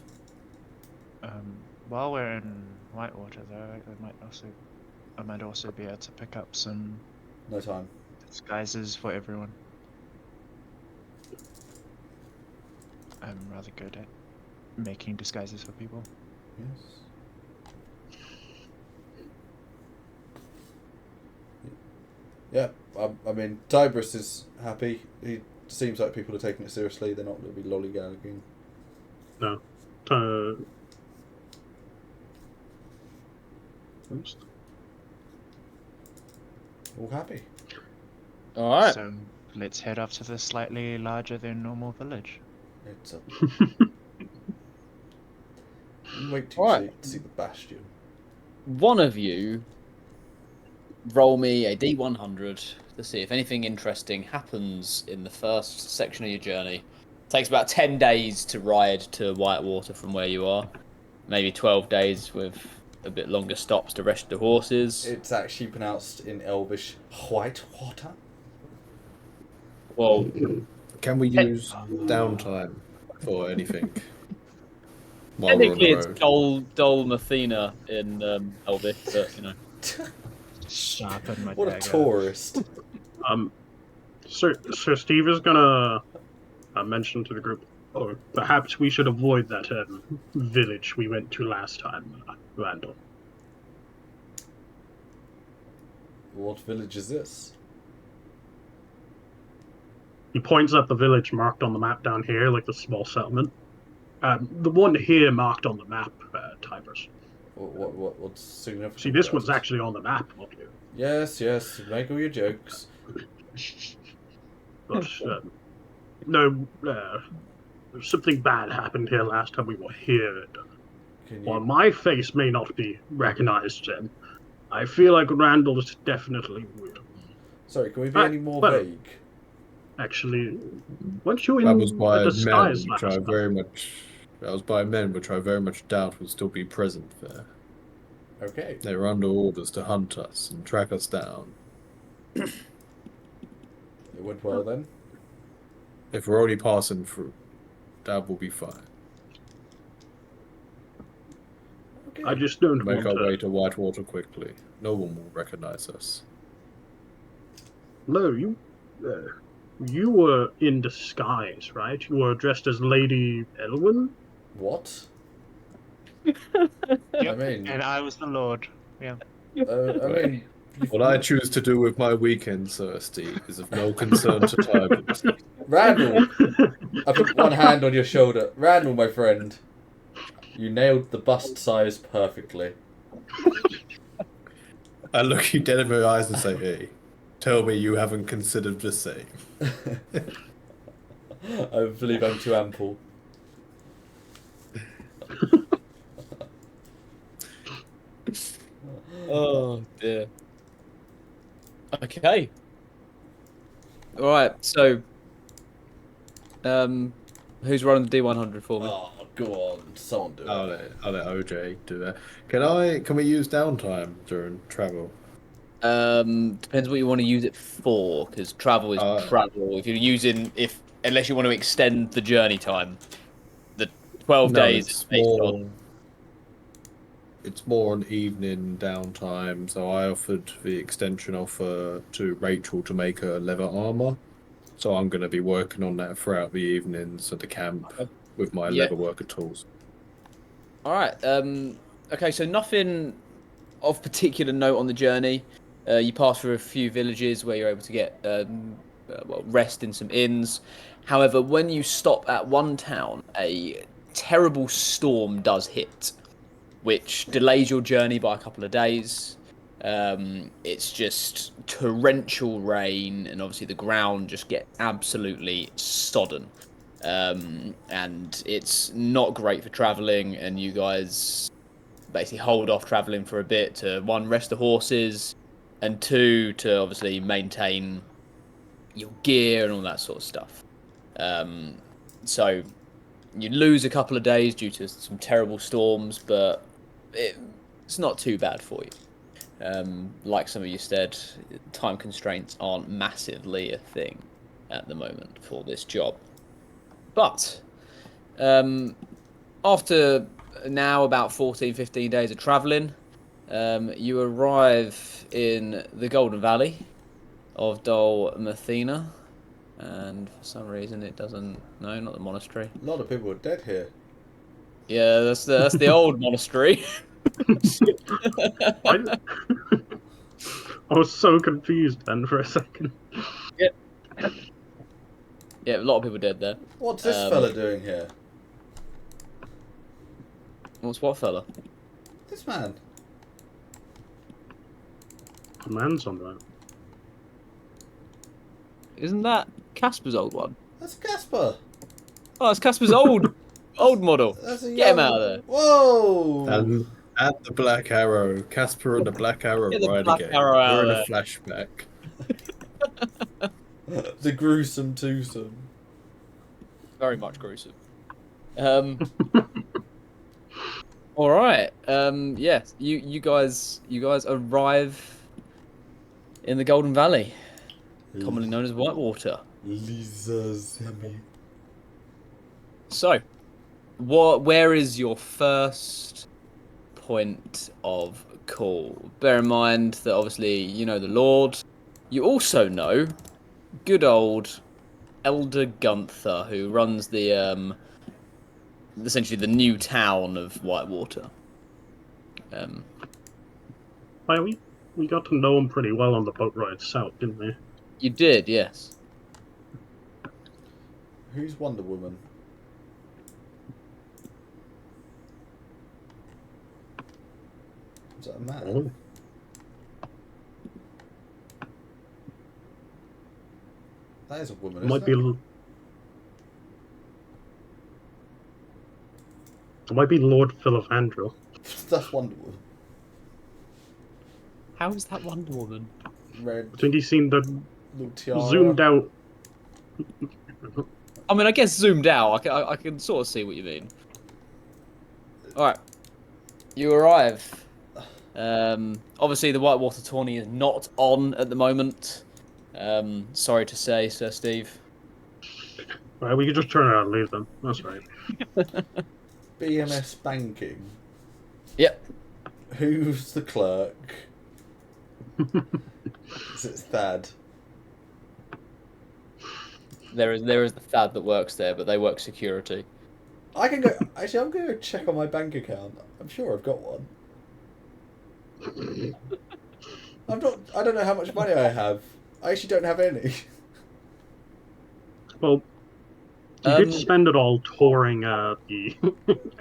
[SPEAKER 5] While we're in Whitewater, though, I might also be able to pick up some
[SPEAKER 1] No time.
[SPEAKER 5] disguises for everyone. I'm rather good at making disguises for people.
[SPEAKER 1] Yes. Yeah, I mean, Tybris is happy. He seems like people are taking it seriously. They're not going to be lollygagging.
[SPEAKER 2] No. Uh,
[SPEAKER 1] All happy.
[SPEAKER 3] All right.
[SPEAKER 5] So let's head off to the slightly larger than normal village.
[SPEAKER 1] It's a... Wait till
[SPEAKER 3] All
[SPEAKER 1] you
[SPEAKER 3] right.
[SPEAKER 1] see the bastion.
[SPEAKER 3] One of you roll me a D100 to see if anything interesting happens in the first section of your journey. Takes about 10 days to ride to Whitewater from where you are. Maybe 12 days with a bit longer stops to rest the horses.
[SPEAKER 1] It's actually pronounced in Elvish Whitewater.
[SPEAKER 3] Well,
[SPEAKER 4] Can we use downtime for anything while we're on
[SPEAKER 3] technically
[SPEAKER 4] the
[SPEAKER 3] it's
[SPEAKER 4] road?
[SPEAKER 3] Dol Mathena in Elvish, but you know.
[SPEAKER 5] Sharpen my
[SPEAKER 1] What a
[SPEAKER 5] dagger.
[SPEAKER 1] tourist.
[SPEAKER 2] Sir Steve is gonna mention to the group, or perhaps we should avoid that village we went to last time, Randall.
[SPEAKER 1] What village is this?
[SPEAKER 2] He points at the village marked on the map down here, like the small settlement. The one here marked on the map, Tybers.
[SPEAKER 1] What's significant?
[SPEAKER 2] See, this
[SPEAKER 1] about
[SPEAKER 2] one's
[SPEAKER 1] it?
[SPEAKER 2] actually on the map, not here.
[SPEAKER 1] Yes, make all your jokes.
[SPEAKER 2] But no, something bad happened here last time we were here.
[SPEAKER 1] Can
[SPEAKER 2] While
[SPEAKER 1] you...
[SPEAKER 2] my face may not be recognized, I feel like Randall's definitely will.
[SPEAKER 1] Sorry, can we be any more
[SPEAKER 2] well,
[SPEAKER 1] vague?
[SPEAKER 2] Actually, weren't you in
[SPEAKER 4] That was
[SPEAKER 2] a
[SPEAKER 4] by
[SPEAKER 2] disguise
[SPEAKER 4] men,
[SPEAKER 2] last
[SPEAKER 4] which I
[SPEAKER 2] time?
[SPEAKER 4] very much. That was by men, which I very much doubt will still be present there.
[SPEAKER 1] Okay.
[SPEAKER 4] They were under orders to hunt us and track us down.
[SPEAKER 1] It went well then.
[SPEAKER 4] If we're already passing through, that will be fine.
[SPEAKER 1] Okay.
[SPEAKER 2] I just don't
[SPEAKER 4] Make
[SPEAKER 2] want
[SPEAKER 4] our way
[SPEAKER 2] to...
[SPEAKER 4] to Whitewater quickly. No one will recognize us.
[SPEAKER 2] No, you were in disguise, right? You were dressed as Lady Elwyn?
[SPEAKER 1] What?
[SPEAKER 5] Yep.
[SPEAKER 1] I mean,
[SPEAKER 5] And I was the Lord. Yeah.
[SPEAKER 1] I mean,
[SPEAKER 4] What I choose to do with my weekend, Sir Steve, is of no concern to Tybers.
[SPEAKER 1] Randall, I put one hand on your shoulder. Randall, my friend, you nailed the bust size perfectly.
[SPEAKER 4] I look you dead in my eyes and say, hey, tell me you haven't considered the same.
[SPEAKER 1] I believe I'm too ample.
[SPEAKER 3] Oh dear. Okay. All right. So, who's running the D100 for me?
[SPEAKER 1] Oh, go on, someone do it.
[SPEAKER 4] I'll let OJ do that. Can we use downtime during travel?
[SPEAKER 3] Depends what you want to use it for, because travel is travel. If you're using, unless you want to extend the journey time, the 12 days is based on.
[SPEAKER 4] It's more an evening downtime, so I offered the extension offer to Rachel to make her leather armor. So I'm going to be working on that throughout the evenings at the camp with my leather worker tools.
[SPEAKER 3] All right. Okay, so nothing of particular note on the journey. You pass through a few villages where you're able to get rest in some inns. However, when you stop at one town, a terrible storm does hit, which delays your journey by a couple of days. It's just torrential rain, and obviously the ground just gets absolutely sodden. And it's not great for traveling, and you guys basically hold off traveling for a bit to, one, rest the horses, and two, to obviously maintain your gear and all that sort of stuff. So you lose a couple of days due to some terrible storms, but it's not too bad for you. Like some of you said, time constraints aren't massively a thing at the moment for this job. But after now about 14, 15 days of travelling, you arrive in the Golden Valley of Dol Mathena, and for some reason it doesn't... No, not the monastery.
[SPEAKER 1] A lot of people are dead here.
[SPEAKER 3] Yeah, that's the old monastery.
[SPEAKER 2] I was so confused then for a second.
[SPEAKER 3] Yeah, a lot of people dead there.
[SPEAKER 1] What's this fella doing here?
[SPEAKER 3] What's what fella?
[SPEAKER 1] This man.
[SPEAKER 2] Commands on that.
[SPEAKER 3] Isn't that Casper's old one?
[SPEAKER 1] That's Casper.
[SPEAKER 3] Oh, it's Casper's old model.
[SPEAKER 1] That's a
[SPEAKER 3] Get him
[SPEAKER 1] young-
[SPEAKER 3] out of there.
[SPEAKER 1] Whoa!
[SPEAKER 4] And the Black Arrow. Casper and the Black Arrow
[SPEAKER 3] Get the
[SPEAKER 4] ride
[SPEAKER 3] Black
[SPEAKER 4] again.
[SPEAKER 3] Arrow out
[SPEAKER 4] We're in
[SPEAKER 3] of
[SPEAKER 4] a flashback.
[SPEAKER 1] The gruesome twosome.
[SPEAKER 3] Very much gruesome. All right. Yeah. You guys arrive in the Golden Valley, commonly known as Whitewater.
[SPEAKER 1] Lazarium.
[SPEAKER 3] So, where is your first point of call? Bear in mind that obviously you know the Lord. You also know good old Elder Gunther, who runs the essentially the new town of Whitewater.
[SPEAKER 2] Well, we got to know him pretty well on the boat ride south, didn't we?
[SPEAKER 3] You did, yes.
[SPEAKER 1] Who's Wonder Woman? Is that a man?
[SPEAKER 2] Oh.
[SPEAKER 1] That is a woman.
[SPEAKER 2] It might be.
[SPEAKER 1] Isn't
[SPEAKER 2] It might be Lord Philandro.
[SPEAKER 1] it? That's Wonder Woman.
[SPEAKER 3] How is that Wonder Woman?
[SPEAKER 1] Red
[SPEAKER 2] I think he's seen the
[SPEAKER 1] little tiara.
[SPEAKER 2] zoomed out.
[SPEAKER 3] I mean, I guess zoomed out, I can sort of see what you mean. Alright. You arrive. Obviously, the Whitewater tourney is not on at the moment. Sorry to say, Sir Steve.
[SPEAKER 2] Right, we could just turn around and leave them. That's right.
[SPEAKER 1] BMS banking.
[SPEAKER 3] Yep.
[SPEAKER 1] Who's the clerk? Is it Thad?
[SPEAKER 3] There is the Thad that works there, but they work security.
[SPEAKER 1] I can go. Actually, I'm going to check on my bank account. I'm sure I've got one. I'm not. I don't know how much money I have. I actually don't have any.
[SPEAKER 2] Well, you did spend it all touring the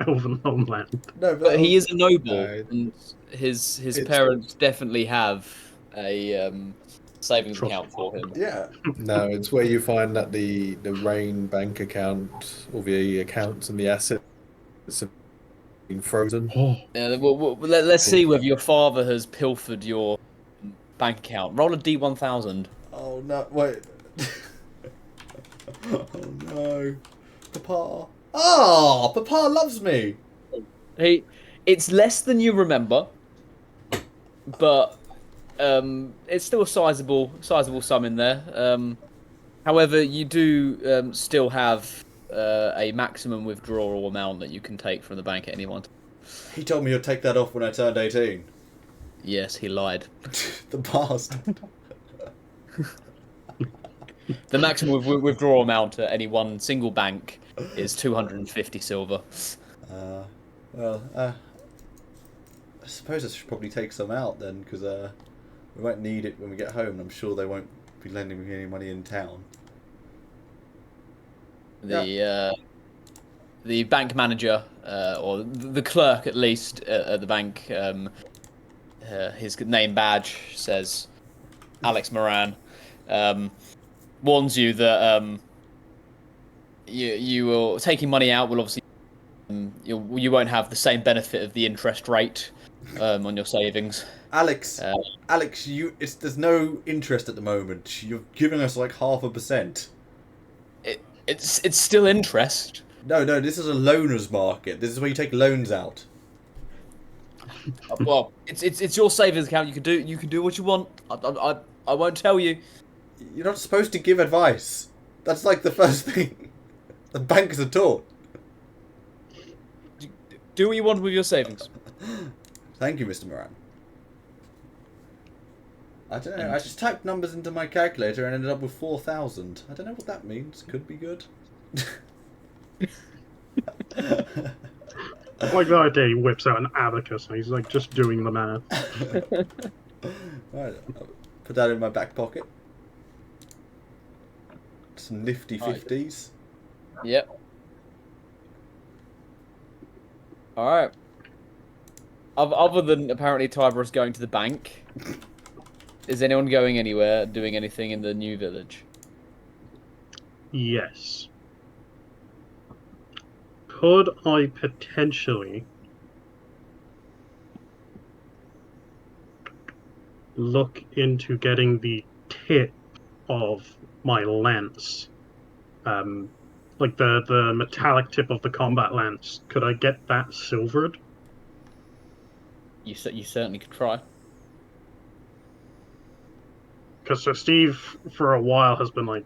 [SPEAKER 2] Elven homeland.
[SPEAKER 1] No,
[SPEAKER 3] But he is a noble,
[SPEAKER 4] No,
[SPEAKER 3] and his
[SPEAKER 4] it's-
[SPEAKER 3] parents definitely have a savings
[SPEAKER 2] Trust
[SPEAKER 3] account for him.
[SPEAKER 1] Yeah.
[SPEAKER 4] No, it's where you find that the Rain bank account, all the accounts and the assets have been frozen.
[SPEAKER 2] Oh,
[SPEAKER 3] Yeah, let's see whether your father has pilfered your bank account. Roll a D1000.
[SPEAKER 1] Oh no! Wait. Oh no, Papa. Ah, Papa loves me.
[SPEAKER 3] It's less than you remember, but it's still a sizable sum in there. However, you do still have a maximum withdrawal amount that you can take from the bank at any one time.
[SPEAKER 1] He told me he'd take that off when I turned 18.
[SPEAKER 3] Yes, he lied.
[SPEAKER 1] The bastard.
[SPEAKER 3] The maximum withdrawal amount at any one single bank is 250 silver.
[SPEAKER 1] Well, I suppose I should probably take some out then, because we won't need it when we get home. And I'm sure they won't be lending me any money in town.
[SPEAKER 3] The bank manager, or the clerk at least at the bank, his name badge says Alex Moran, warns you that you will taking money out will obviously you won't have the same benefit of the interest rate on your savings.
[SPEAKER 1] Alex, there's no interest at the moment. You're giving us like 0.5%.
[SPEAKER 3] It's still interest.
[SPEAKER 1] No, this is a loaners market. This is where you take loans out.
[SPEAKER 3] Well, it's your savings account. You can do what you want. I won't tell you.
[SPEAKER 1] You're not supposed to give advice. That's like the first thing the bankers are taught.
[SPEAKER 3] Do what you want with your savings.
[SPEAKER 1] Thank you, Mr. Moran. I don't know. I just typed numbers into my calculator and ended up with 4,000. I don't know what that means. Could be good.
[SPEAKER 2] like the idea he whips out an abacus and he's like just doing the math.
[SPEAKER 1] Right. Put that in my back pocket. Some nifty
[SPEAKER 3] Right.
[SPEAKER 1] 50s.
[SPEAKER 3] Yep. All right. Other than apparently Tybros going to the bank, is anyone going anywhere, doing anything in the new village?
[SPEAKER 2] Yes. Could I potentially look into getting the tip of my lance? Like the metallic tip of the combat lance. Could I get that silvered?
[SPEAKER 3] You certainly could try.
[SPEAKER 2] Because Sir Steve, for a while, has been like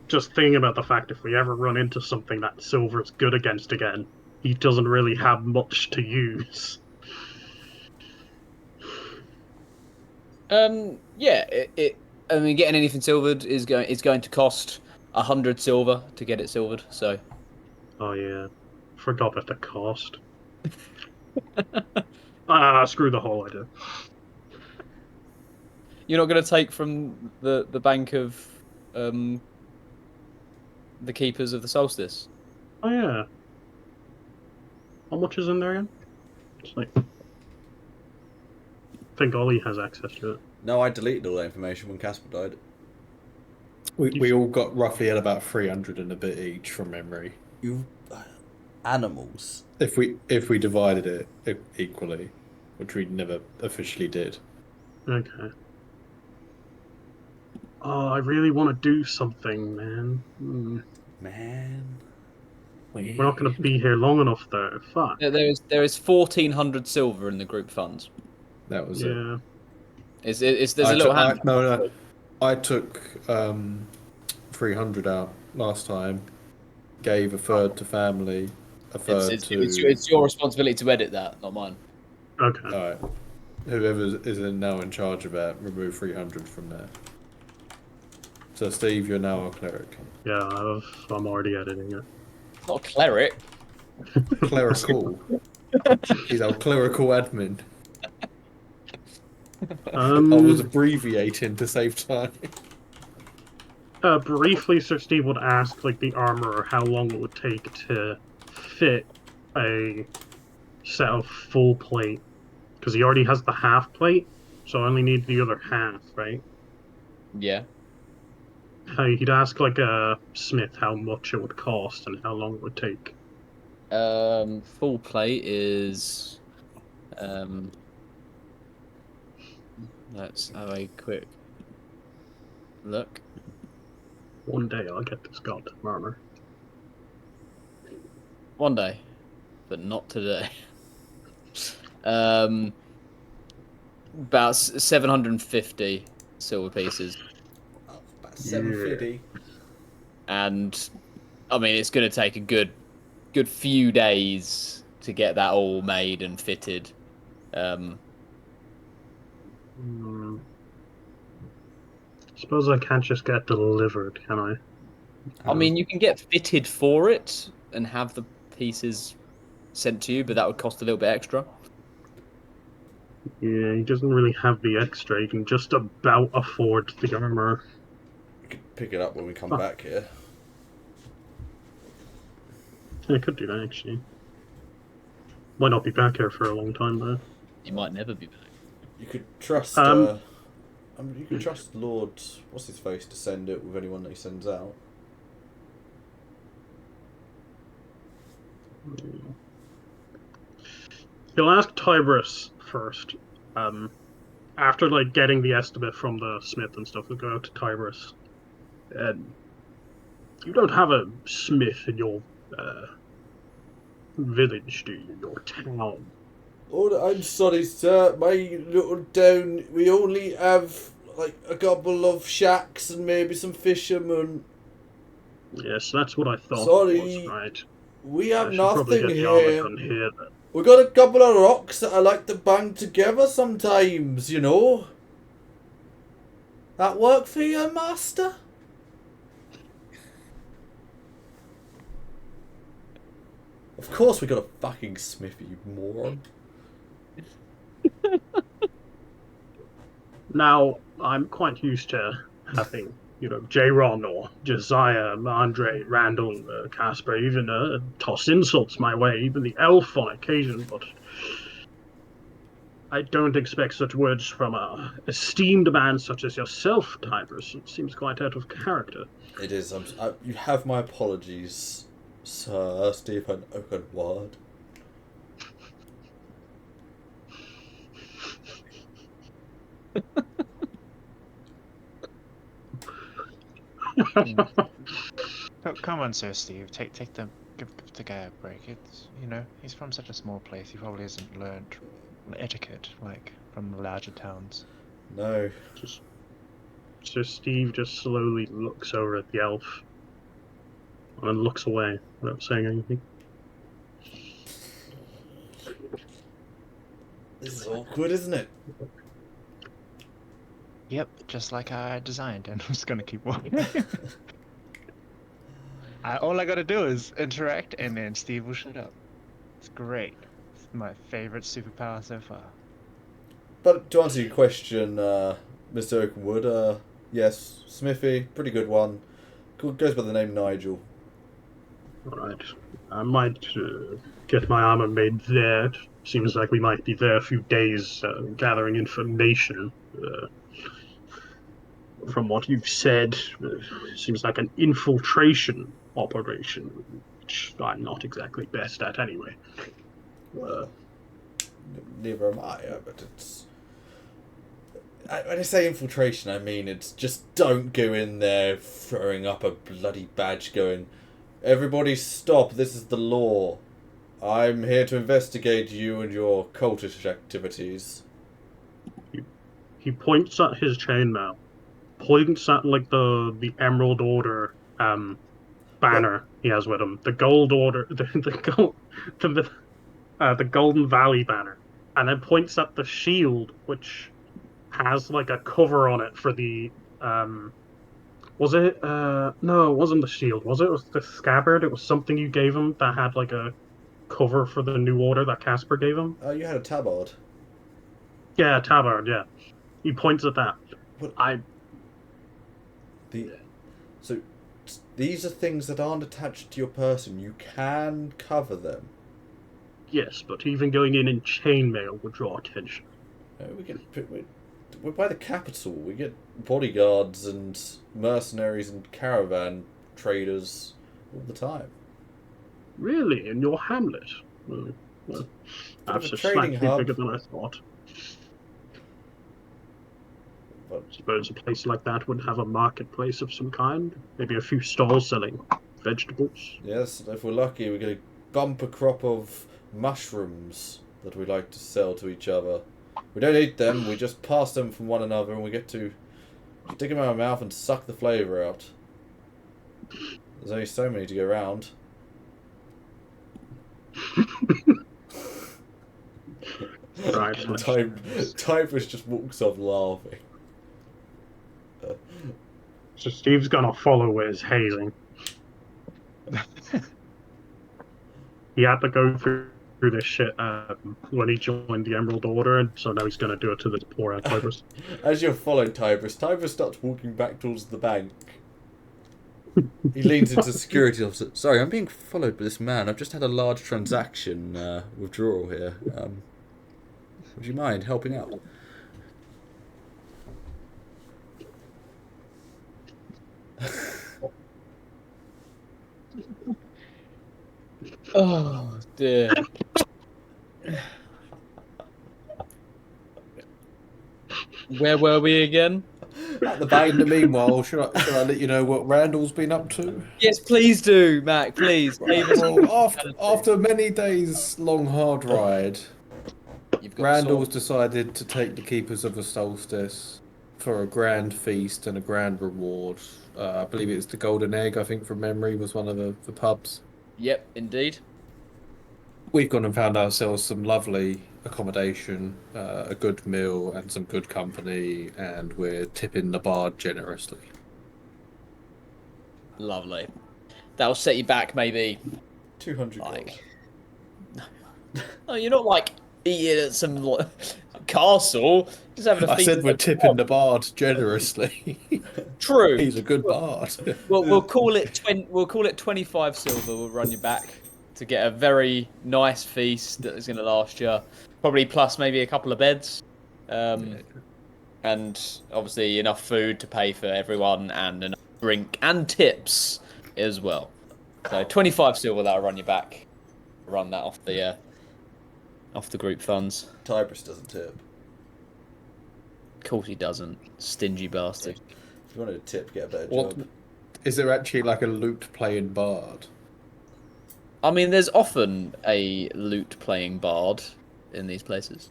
[SPEAKER 2] just thinking about the fact if we ever run into something that silver's good against again, he doesn't really have much to use.
[SPEAKER 3] Yeah. I mean, getting anything silvered is going to cost 100 silver to get it silvered. So.
[SPEAKER 2] Oh yeah, forgot about the cost. Screw the whole idea.
[SPEAKER 3] You're not going to take from the bank of the keepers of the solstice.
[SPEAKER 2] Oh yeah, how much is in there again? It's like, I think Ollie has access to it.
[SPEAKER 1] No, I deleted all that information when Casper died.
[SPEAKER 4] We all got roughly at about 300 and a bit each from memory.
[SPEAKER 1] You animals.
[SPEAKER 4] If we divided it equally, which we never officially did.
[SPEAKER 2] Okay. Oh, I really want to do something, man.
[SPEAKER 1] Man.
[SPEAKER 2] We're not going to be here long enough, though. Fuck.
[SPEAKER 3] There is 1,400 silver in the group funds.
[SPEAKER 4] That was it.
[SPEAKER 2] Yeah.
[SPEAKER 3] There's a little hand.
[SPEAKER 4] No. I took 300 out last time. Gave a third to family, a third
[SPEAKER 3] It's your responsibility to edit that, not mine.
[SPEAKER 2] Okay.
[SPEAKER 4] All right. Whoever is now in charge of that, remove 300 from there. So Steve, you're now a cleric.
[SPEAKER 2] Yeah, I'm already editing it.
[SPEAKER 3] Not a cleric.
[SPEAKER 4] Clerical. He's our clerical admin. I was abbreviating to save time.
[SPEAKER 2] Briefly, Sir Steve would ask, like, the armorer how long it would take to fit a set of full plate. Because he already has the half plate, so I only need the other half, right?
[SPEAKER 3] Yeah.
[SPEAKER 2] He'd ask, like, a smith how much it would cost and how long it would take.
[SPEAKER 3] Full plate is let's have a quick look.
[SPEAKER 2] One day I'll get this goddamn armor.
[SPEAKER 3] One day, but not today. About 750 silver pieces.
[SPEAKER 1] Oh, about 750.
[SPEAKER 3] And I mean, it's going to take a good few days to get that all made and fitted.
[SPEAKER 2] Suppose I can't just get delivered, can I?
[SPEAKER 3] I mean, you can get fitted for it and have the pieces sent to you, but that would cost a little bit extra.
[SPEAKER 2] Yeah, he doesn't really have the extra. He can just about afford the armor.
[SPEAKER 1] We could pick it up when we come back here.
[SPEAKER 2] I could do that, actually. Might not be back here for a long time, though.
[SPEAKER 3] You might never be back.
[SPEAKER 1] You could trust. You could trust Lord what's his face to send it with anyone that he sends out.
[SPEAKER 2] You'll ask Tybros first. After like getting the estimate from the smith and stuff, we'll go out to Tybros. You don't have a smith in your village, do you? Your town?
[SPEAKER 1] Oh, I'm sorry, sir. My little town, we only have like a couple of shacks and maybe some fishermen.
[SPEAKER 2] Yes, that's what I thought.
[SPEAKER 1] Sorry.
[SPEAKER 2] It was, right.
[SPEAKER 1] We have
[SPEAKER 2] I should probably
[SPEAKER 1] nothing
[SPEAKER 2] get the armor
[SPEAKER 1] here.
[SPEAKER 2] done here then.
[SPEAKER 1] We got a couple of rocks that I like to bang together sometimes, you know. That work for you, master? Of course we got a fucking smith, you moron.
[SPEAKER 2] Now, I'm quite used to having, J-Ron or Josiah, Andre, Randall, Casper, even toss insults my way, even the elf on occasion, but I don't expect such words from a esteemed man such as yourself, Tybris. It seems quite out of character.
[SPEAKER 1] It is. You have my apologies, Sir Stephen Oakenward.
[SPEAKER 5] Oh, come on, Sir Steve. Give the guy a break. It's he's from such a small place. He probably hasn't learned etiquette like from the larger towns.
[SPEAKER 1] No.
[SPEAKER 2] So Steve just slowly looks over at the elf and then looks away without saying anything.
[SPEAKER 1] This is awkward, isn't it?
[SPEAKER 5] Yep, just like I designed, and I'm just gonna keep walking. All I gotta do is interact, and then Steve will shut up. It's great. It's my favorite superpower so far.
[SPEAKER 1] But to answer your question, Mr. Oakenwood, yes, Smithy, pretty good one. Goes by the name Nigel.
[SPEAKER 2] Alright. I might get my armor made there. Seems like we might be there a few days gathering information. From what you've said, seems like an infiltration operation, which I'm not exactly best at anyway.
[SPEAKER 1] Neither am I, but it's... When I say infiltration, I mean it's just don't go in there throwing up a bloody badge going, everybody stop, this is the law. I'm here to investigate you and your cultish activities.
[SPEAKER 2] He points at his chainmail, points at like the Emerald Order banner he has with him, the Gold Order, the Golden Valley banner, and then points at the shield, which has like a cover on it for the was it no, it wasn't the shield, was it? It was the scabbard. It was something you gave him that had like a cover for the new order that Casper gave him.
[SPEAKER 1] Oh, you had a tabard.
[SPEAKER 2] Yeah, tabard, yeah. He points at that.
[SPEAKER 1] But
[SPEAKER 2] I
[SPEAKER 1] So these are things that aren't attached to your person. You can cover them.
[SPEAKER 2] Yes, but even going in chainmail would draw attention.
[SPEAKER 1] We're by the capital. We get bodyguards and mercenaries and caravan traders all the time.
[SPEAKER 2] Really? In your hamlet? Well, perhaps it's slightly bigger than I thought.
[SPEAKER 1] But
[SPEAKER 2] I suppose a place like that would have a marketplace of some kind. Maybe a few stalls selling vegetables.
[SPEAKER 1] yes, if we're lucky, we get a bumper crop of mushrooms that we like to sell to each other. We don't eat them, we just pass them from one another, and we get to stick them in our mouth and suck the flavour out. There's only so many to go around.
[SPEAKER 2] Right.
[SPEAKER 1] Typhus just walks off laughing.
[SPEAKER 2] So Steve's gonna follow where he's hazing. He had to go through this shit when he joined the Emerald Order, and so now he's gonna do it to this poor ass Tybris.
[SPEAKER 1] As you're following Tybris starts walking back towards the bank. He leans into the security officer. Sorry, I'm being followed by this man. I've just had a large transaction withdrawal here. Would you mind helping out?
[SPEAKER 3] Oh dear. Where were we again?
[SPEAKER 1] At the bank.
[SPEAKER 4] In the meanwhile, should I let you know what Randall's been up to?
[SPEAKER 3] Yes, please do, Mac. Please.
[SPEAKER 4] Well, after many days long hard ride,
[SPEAKER 3] You've got
[SPEAKER 4] Randall's decided to take the Keepers of the Solstice for a grand feast and a grand reward. I believe it's the Golden Egg, I think from memory, was one of the pubs.
[SPEAKER 3] Yep, indeed.
[SPEAKER 4] We've gone and found ourselves some lovely accommodation, a good meal and some good company, and we're tipping the bard generously.
[SPEAKER 3] Lovely. That'll set you back maybe
[SPEAKER 1] 200
[SPEAKER 3] like... No, you're not like eating at some castle. Just having a
[SPEAKER 4] I
[SPEAKER 3] feast.
[SPEAKER 4] said we're tipping the bard generously.
[SPEAKER 3] True.
[SPEAKER 4] He's a good bard.
[SPEAKER 3] We'll call it we'll call it 25 silver. We'll run you back to get a very nice feast that is going to last you probably plus maybe a couple of beds, and obviously enough food to pay for everyone and enough drink and tips as well. So 25 silver that'll run you back. Run that off the group funds.
[SPEAKER 1] Tybris doesn't tip.
[SPEAKER 3] Of course he doesn't. Stingy bastard.
[SPEAKER 1] If you wanted a tip, get a better
[SPEAKER 4] What
[SPEAKER 1] job.
[SPEAKER 4] is there actually like a lute playing bard?
[SPEAKER 3] I mean, there's often a lute playing bard in these places.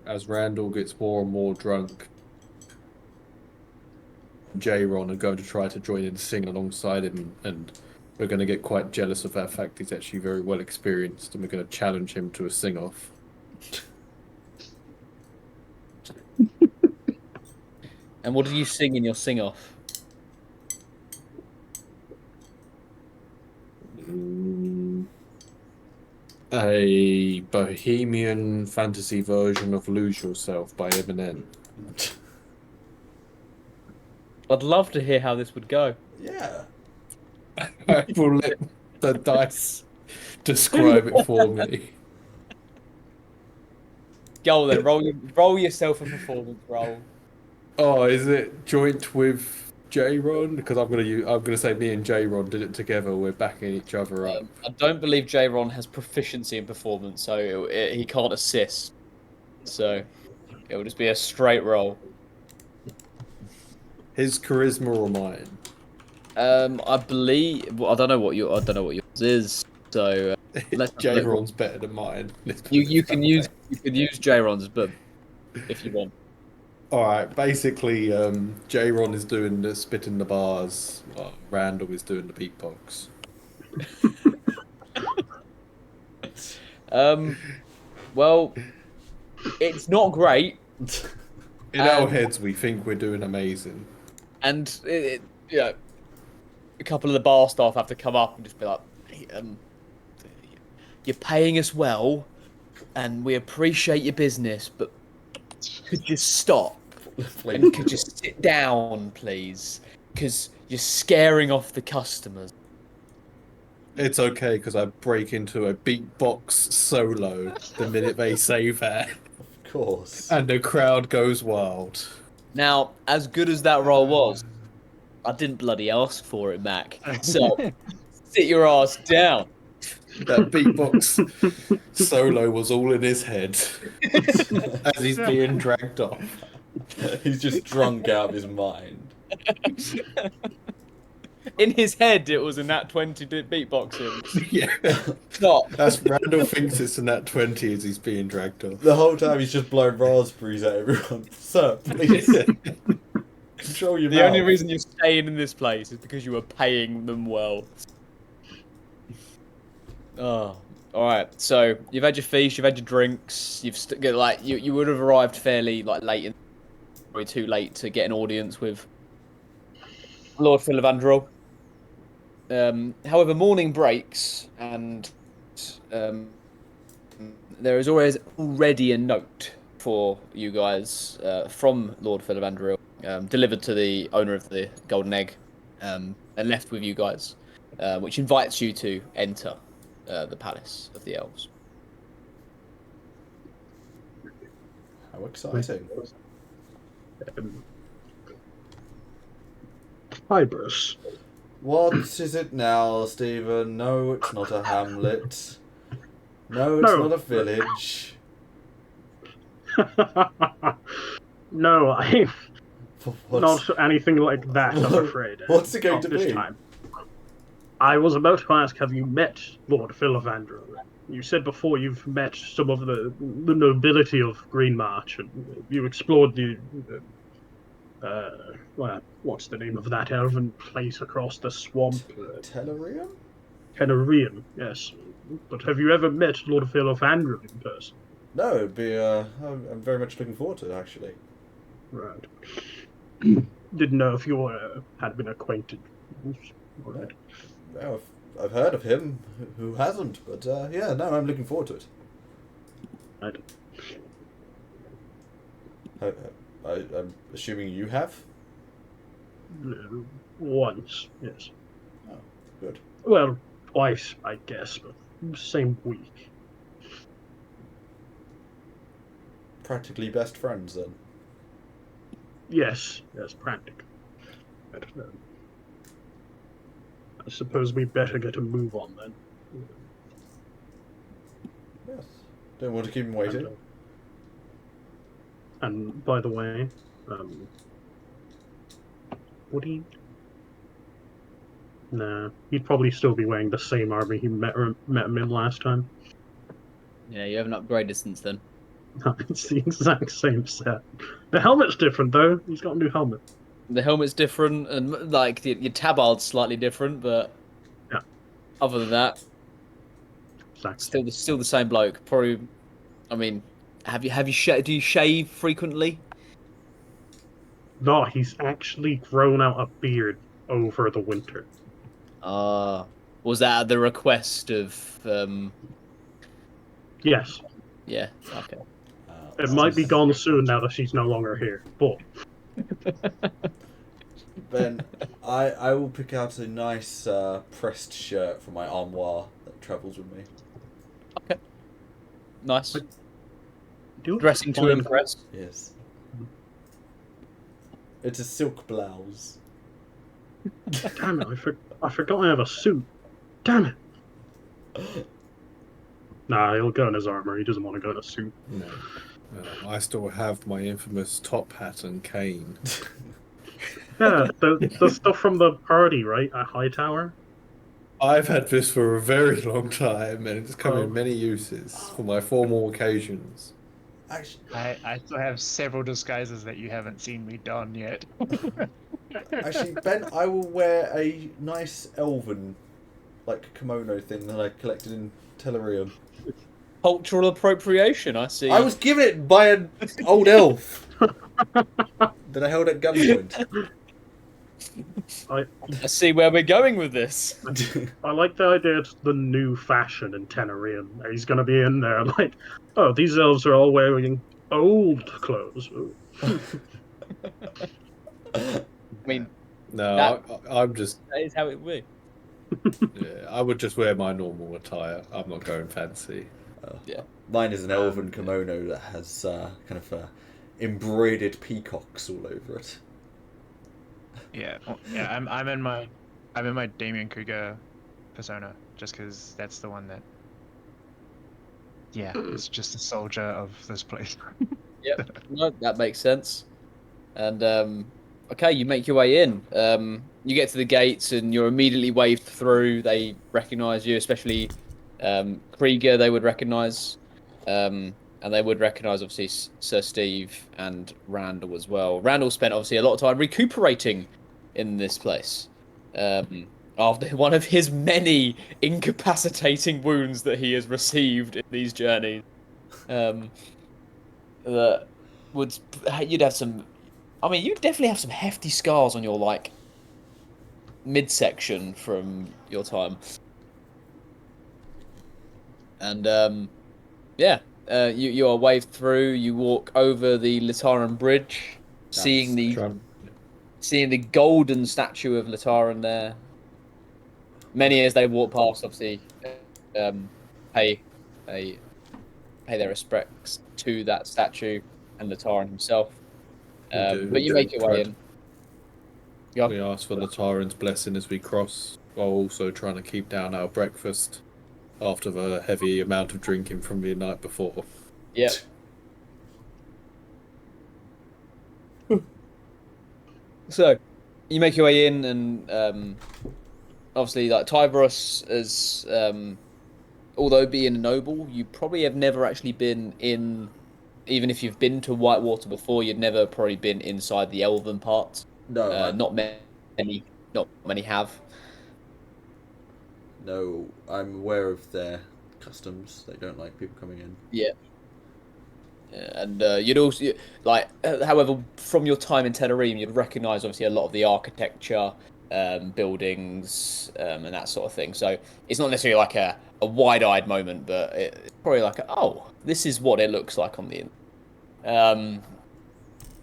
[SPEAKER 4] As Randall gets more and more drunk, J-Ron are going to try to join in and sing alongside him, and we're going to get quite jealous of that fact he's actually very well experienced, and we're going to challenge him to a sing-off.
[SPEAKER 3] And what do you sing in your sing-off?
[SPEAKER 4] A bohemian fantasy version of Lose Yourself by Eminem.
[SPEAKER 3] I'd love to hear how this would go.
[SPEAKER 1] Yeah.
[SPEAKER 4] I will let the dice describe it for me.
[SPEAKER 3] Go then, roll yourself a performance roll.
[SPEAKER 4] Oh, is it joint with J-Ron? Because I'm gonna say me and J-Ron did it together. We're backing each other up.
[SPEAKER 3] I don't believe J-Ron has proficiency in performance, so he can't assist. So it will just be a straight roll.
[SPEAKER 4] His charisma or mine?
[SPEAKER 3] I believe. Well, I don't know what yours is. So
[SPEAKER 4] J-Ron's better than mine.
[SPEAKER 3] You can use J-Ron's, but if you want.
[SPEAKER 4] All right. Basically, J-Ron is doing the spit in the bars. Randall is doing the beatbox.
[SPEAKER 3] Well, it's not great.
[SPEAKER 4] In our heads, we think we're doing amazing.
[SPEAKER 3] And a couple of the bar staff have to come up and just be like, hey, you're paying us well, and we appreciate your business, but could you stop? And could you sit down, please? Because you're scaring off the customers.
[SPEAKER 4] It's okay, because I break into a beatbox solo the minute they say that.
[SPEAKER 1] Of course.
[SPEAKER 4] And the crowd goes wild.
[SPEAKER 3] Now, as good as that role was, I didn't bloody ask for it, Mac. So, sit your ass down.
[SPEAKER 4] That beatbox solo was all in his head as he's being dragged off.
[SPEAKER 1] He's just drunk out of his mind.
[SPEAKER 3] In his head, it was a nat 20 beatboxing.
[SPEAKER 4] Yeah.
[SPEAKER 3] Stop.
[SPEAKER 4] That's Randall thinks it's a nat 20 as he's being dragged off.
[SPEAKER 1] The whole time he's just blowing raspberries at everyone. Sir, please. Control your mouth.
[SPEAKER 3] The only reason you're staying in this place is because you were paying them well. Oh, all right. So you've had your feast, you've had your drinks, you would have arrived fairly late, probably too late to get an audience with Lord Philavandrel. However, morning breaks, and there is already a note for you guys from Lord Philavandrel, delivered to the owner of the Golden Egg, and left with you guys, which invites you to enter the Palace of the Elves.
[SPEAKER 1] How exciting.
[SPEAKER 2] Hi, Bruce.
[SPEAKER 1] What is it now, Stephen? No, it's not a hamlet. No, it's
[SPEAKER 2] No.
[SPEAKER 1] not a village.
[SPEAKER 2] No, I'm
[SPEAKER 1] What's,
[SPEAKER 2] not anything like that, I'm afraid.
[SPEAKER 1] what's it going
[SPEAKER 2] Not
[SPEAKER 1] to
[SPEAKER 2] this
[SPEAKER 1] be?
[SPEAKER 2] time. I was about to ask, have you met Lord Philavandrel? You said before you've met some of the nobility of Greenmarch, and you explored the what's the name of that elven place across the swamp?
[SPEAKER 1] Telerium?
[SPEAKER 2] Tenerium, yes. But have you ever met Lord Philavandrel in person?
[SPEAKER 1] No, it'd be, I'm very much looking forward to it, actually.
[SPEAKER 2] Right. Didn't know if you had been acquainted.
[SPEAKER 1] No. Well, I've heard of him. Who hasn't? But, yeah, no, I'm looking forward to it.
[SPEAKER 2] Right.
[SPEAKER 1] I'm assuming you have?
[SPEAKER 2] Once, yes.
[SPEAKER 1] Oh, good.
[SPEAKER 2] Well, twice, I guess, but same week.
[SPEAKER 1] Practically best friends then.
[SPEAKER 2] Yes, practically. But, I suppose we better get a move on then.
[SPEAKER 1] Yes. Don't want to keep him
[SPEAKER 2] And,
[SPEAKER 1] waiting.
[SPEAKER 2] and by the way, would he? Nah, he'd probably still be wearing the same armor he met him in last time.
[SPEAKER 3] Yeah, you haven't upgraded since then.
[SPEAKER 2] It's the exact same set. The helmet's different though. He's got a new helmet.
[SPEAKER 3] The helmet's different, and like your tabard's slightly different, but
[SPEAKER 2] Yeah.
[SPEAKER 3] other than that,
[SPEAKER 2] Exactly.
[SPEAKER 3] still the same bloke. Probably, I mean, do you shave frequently?
[SPEAKER 2] No, he's actually grown out a beard over the winter.
[SPEAKER 3] Was that at the request of
[SPEAKER 2] Yes,
[SPEAKER 3] Yeah, okay.
[SPEAKER 2] it might be gone soon now that she's no longer here. But
[SPEAKER 1] Ben, I will pick out a nice pressed shirt for my armoire that travels with me.
[SPEAKER 3] Okay. Nice.
[SPEAKER 2] do
[SPEAKER 3] Dressing to impress.
[SPEAKER 1] Yes. It's a silk blouse.
[SPEAKER 2] Damn it! I forgot I have a suit. Damn it! Nah, he'll go in his armor. He doesn't want to go in a suit.
[SPEAKER 4] No. I still have my infamous top hat and cane.
[SPEAKER 2] Yeah, the stuff from the party, right? At Hightower.
[SPEAKER 4] I've had this for a very long time, and it's come
[SPEAKER 2] Oh.
[SPEAKER 4] in many uses for my formal occasions.
[SPEAKER 1] Actually,
[SPEAKER 5] I still have several disguises that you haven't seen me don yet.
[SPEAKER 1] Ben, I will wear a nice elven, like, kimono thing that I collected in Telerium.
[SPEAKER 3] Cultural appropriation, I see.
[SPEAKER 1] I was given it by an old elf that I held at gunpoint.
[SPEAKER 3] I see where we're going with this.
[SPEAKER 2] I like the idea it's the new fashion in Tenerium. He's going to be in there like, oh, these elves are all wearing old clothes.
[SPEAKER 3] I mean,
[SPEAKER 4] No, I'm just.
[SPEAKER 3] that is how it will be.
[SPEAKER 4] Yeah, I would just wear my normal attire. I'm not going fancy.
[SPEAKER 3] Yeah.
[SPEAKER 1] Mine is an elven kimono that has kind of embroidered peacocks all over it.
[SPEAKER 5] Yeah, I'm in my Damien Kruger persona just because that's the one that. Yeah, it's just a soldier of this place.
[SPEAKER 3] Yep. No, that makes sense. And okay, you make your way in. You get to the gates and you're immediately waved through. They recognise you, especially Krieger. They would recognise, and they would recognise obviously Sir Steve and Randall as well. Randall spent obviously a lot of time recuperating in this place after one of his many incapacitating wounds that he has received in these journeys. That you'd have some. I mean, you definitely have some hefty scars on your like midsection from your time. And yeah, you are waved through. You walk over the Lataran Bridge, seeing the golden statue of Lataran there. Many as they walk past, obviously, pay their respects to that statue and Lataran himself. But you make your way in. Yeah.
[SPEAKER 4] We ask for the Tyrant's blessing as we cross, while also trying to keep down our breakfast after the heavy amount of drinking from the night before.
[SPEAKER 3] Yep. So, you make your way in, and obviously, like Tyberos is, although being a noble, you probably have never actually been in. Even if you've been to Whitewater before, you'd never probably been inside the Elven part.
[SPEAKER 1] No,
[SPEAKER 3] not many have.
[SPEAKER 1] No, I'm aware of their customs. They don't like people coming in.
[SPEAKER 3] Yeah. And you'd also however, from your time in Tenerife, you'd recognise obviously a lot of the architecture, buildings, and that sort of thing. So it's not necessarily like a wide-eyed moment, but it's probably like, oh, this is what it looks like on the.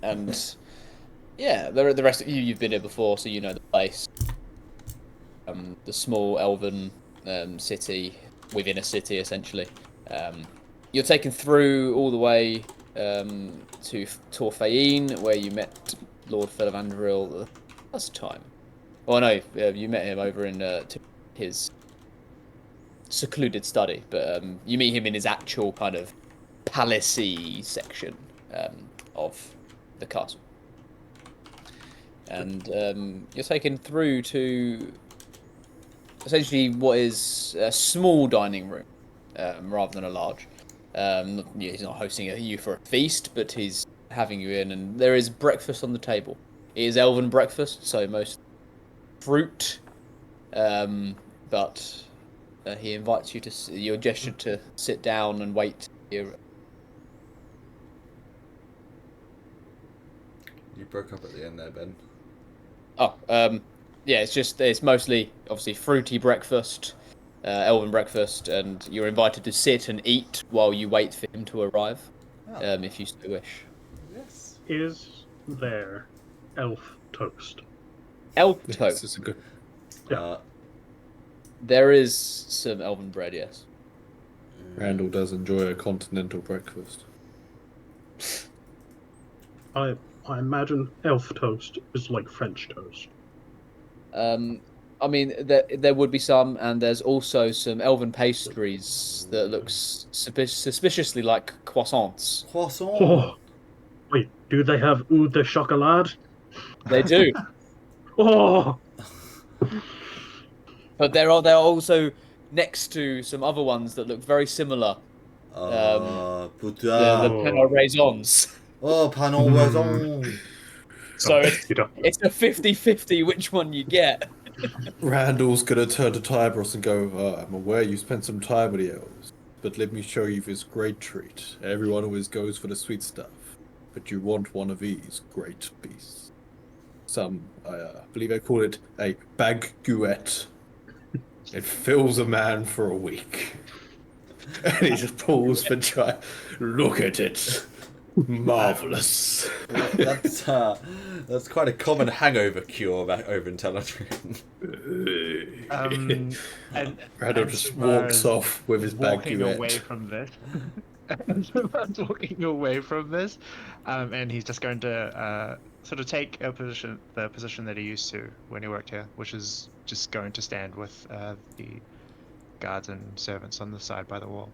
[SPEAKER 3] And yeah, the rest of you've been here before, so you know the place. The small elven city within a city, essentially. You're taken through all the way to Torfain, where you met Lord Felivandril the first time. Oh no, you met him over in his secluded study, but you meet him in his actual kind of palacey section of the castle. And you're taken through to essentially what is a small dining room rather than a large. He's not hosting you for a feast, but he's having you in, and there is breakfast on the table. It is elven breakfast, so most fruit, but he invites you to. You're gestured to sit down and wait.
[SPEAKER 1] You broke up at the end there, Ben.
[SPEAKER 3] Oh, yeah. It's mostly obviously fruity breakfast, elven breakfast, and you're invited to sit and eat while you wait for him to arrive, if you so wish.
[SPEAKER 1] Yes.
[SPEAKER 2] Is there elf toast?
[SPEAKER 3] Elf
[SPEAKER 4] This
[SPEAKER 3] toast.
[SPEAKER 4] is a good.
[SPEAKER 2] Yeah.
[SPEAKER 3] There is some elven bread, yes.
[SPEAKER 4] Randall does enjoy a continental breakfast.
[SPEAKER 2] I imagine elf toast is like French toast.
[SPEAKER 3] I mean, there would be some, and there's also some elven pastries that looks suspiciously like croissants.
[SPEAKER 1] Croissant.
[SPEAKER 2] Oh, wait, do they have eau de chocolat?
[SPEAKER 3] They do,
[SPEAKER 2] Oh,
[SPEAKER 3] but they're also next to some other ones that look very similar. The
[SPEAKER 1] Putain.
[SPEAKER 3] pain raisons.
[SPEAKER 1] Oh, panon raison.
[SPEAKER 3] So
[SPEAKER 2] okay, you don't.
[SPEAKER 3] it's a 50-50 which one you get.
[SPEAKER 4] Randall's gonna turn to Tybros and go, I'm aware you spent some time with the elves, but let me show you this great treat. Everyone always goes for the sweet stuff, but you want one of these great beasts. I believe I call it a baguette. It fills a man for a week. And he just pulls the giant. Look at it. Marvelous.
[SPEAKER 1] That's quite a common hangover cure back over in Taladrin.
[SPEAKER 5] And
[SPEAKER 4] Randall just walks off with his
[SPEAKER 5] walking away
[SPEAKER 4] baguette.
[SPEAKER 5] from this. And Simar's walking away from this, and he's just going to sort of take the position that he used to when he worked here, which is just going to stand with the guards and servants on the side by the wall,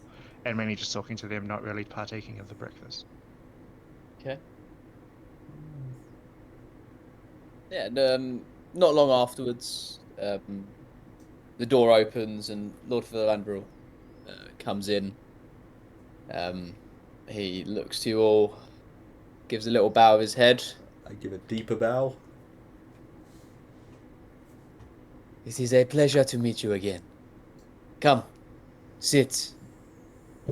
[SPEAKER 5] and mainly just talking to them, not really partaking of the breakfast.
[SPEAKER 3] Okay. Yeah, and not long afterwards, the door opens and Lord Philandrel comes in. He looks to you all, gives a little bow of his head.
[SPEAKER 1] I give a deeper bow.
[SPEAKER 3] It is a pleasure to meet you again. Come, sit.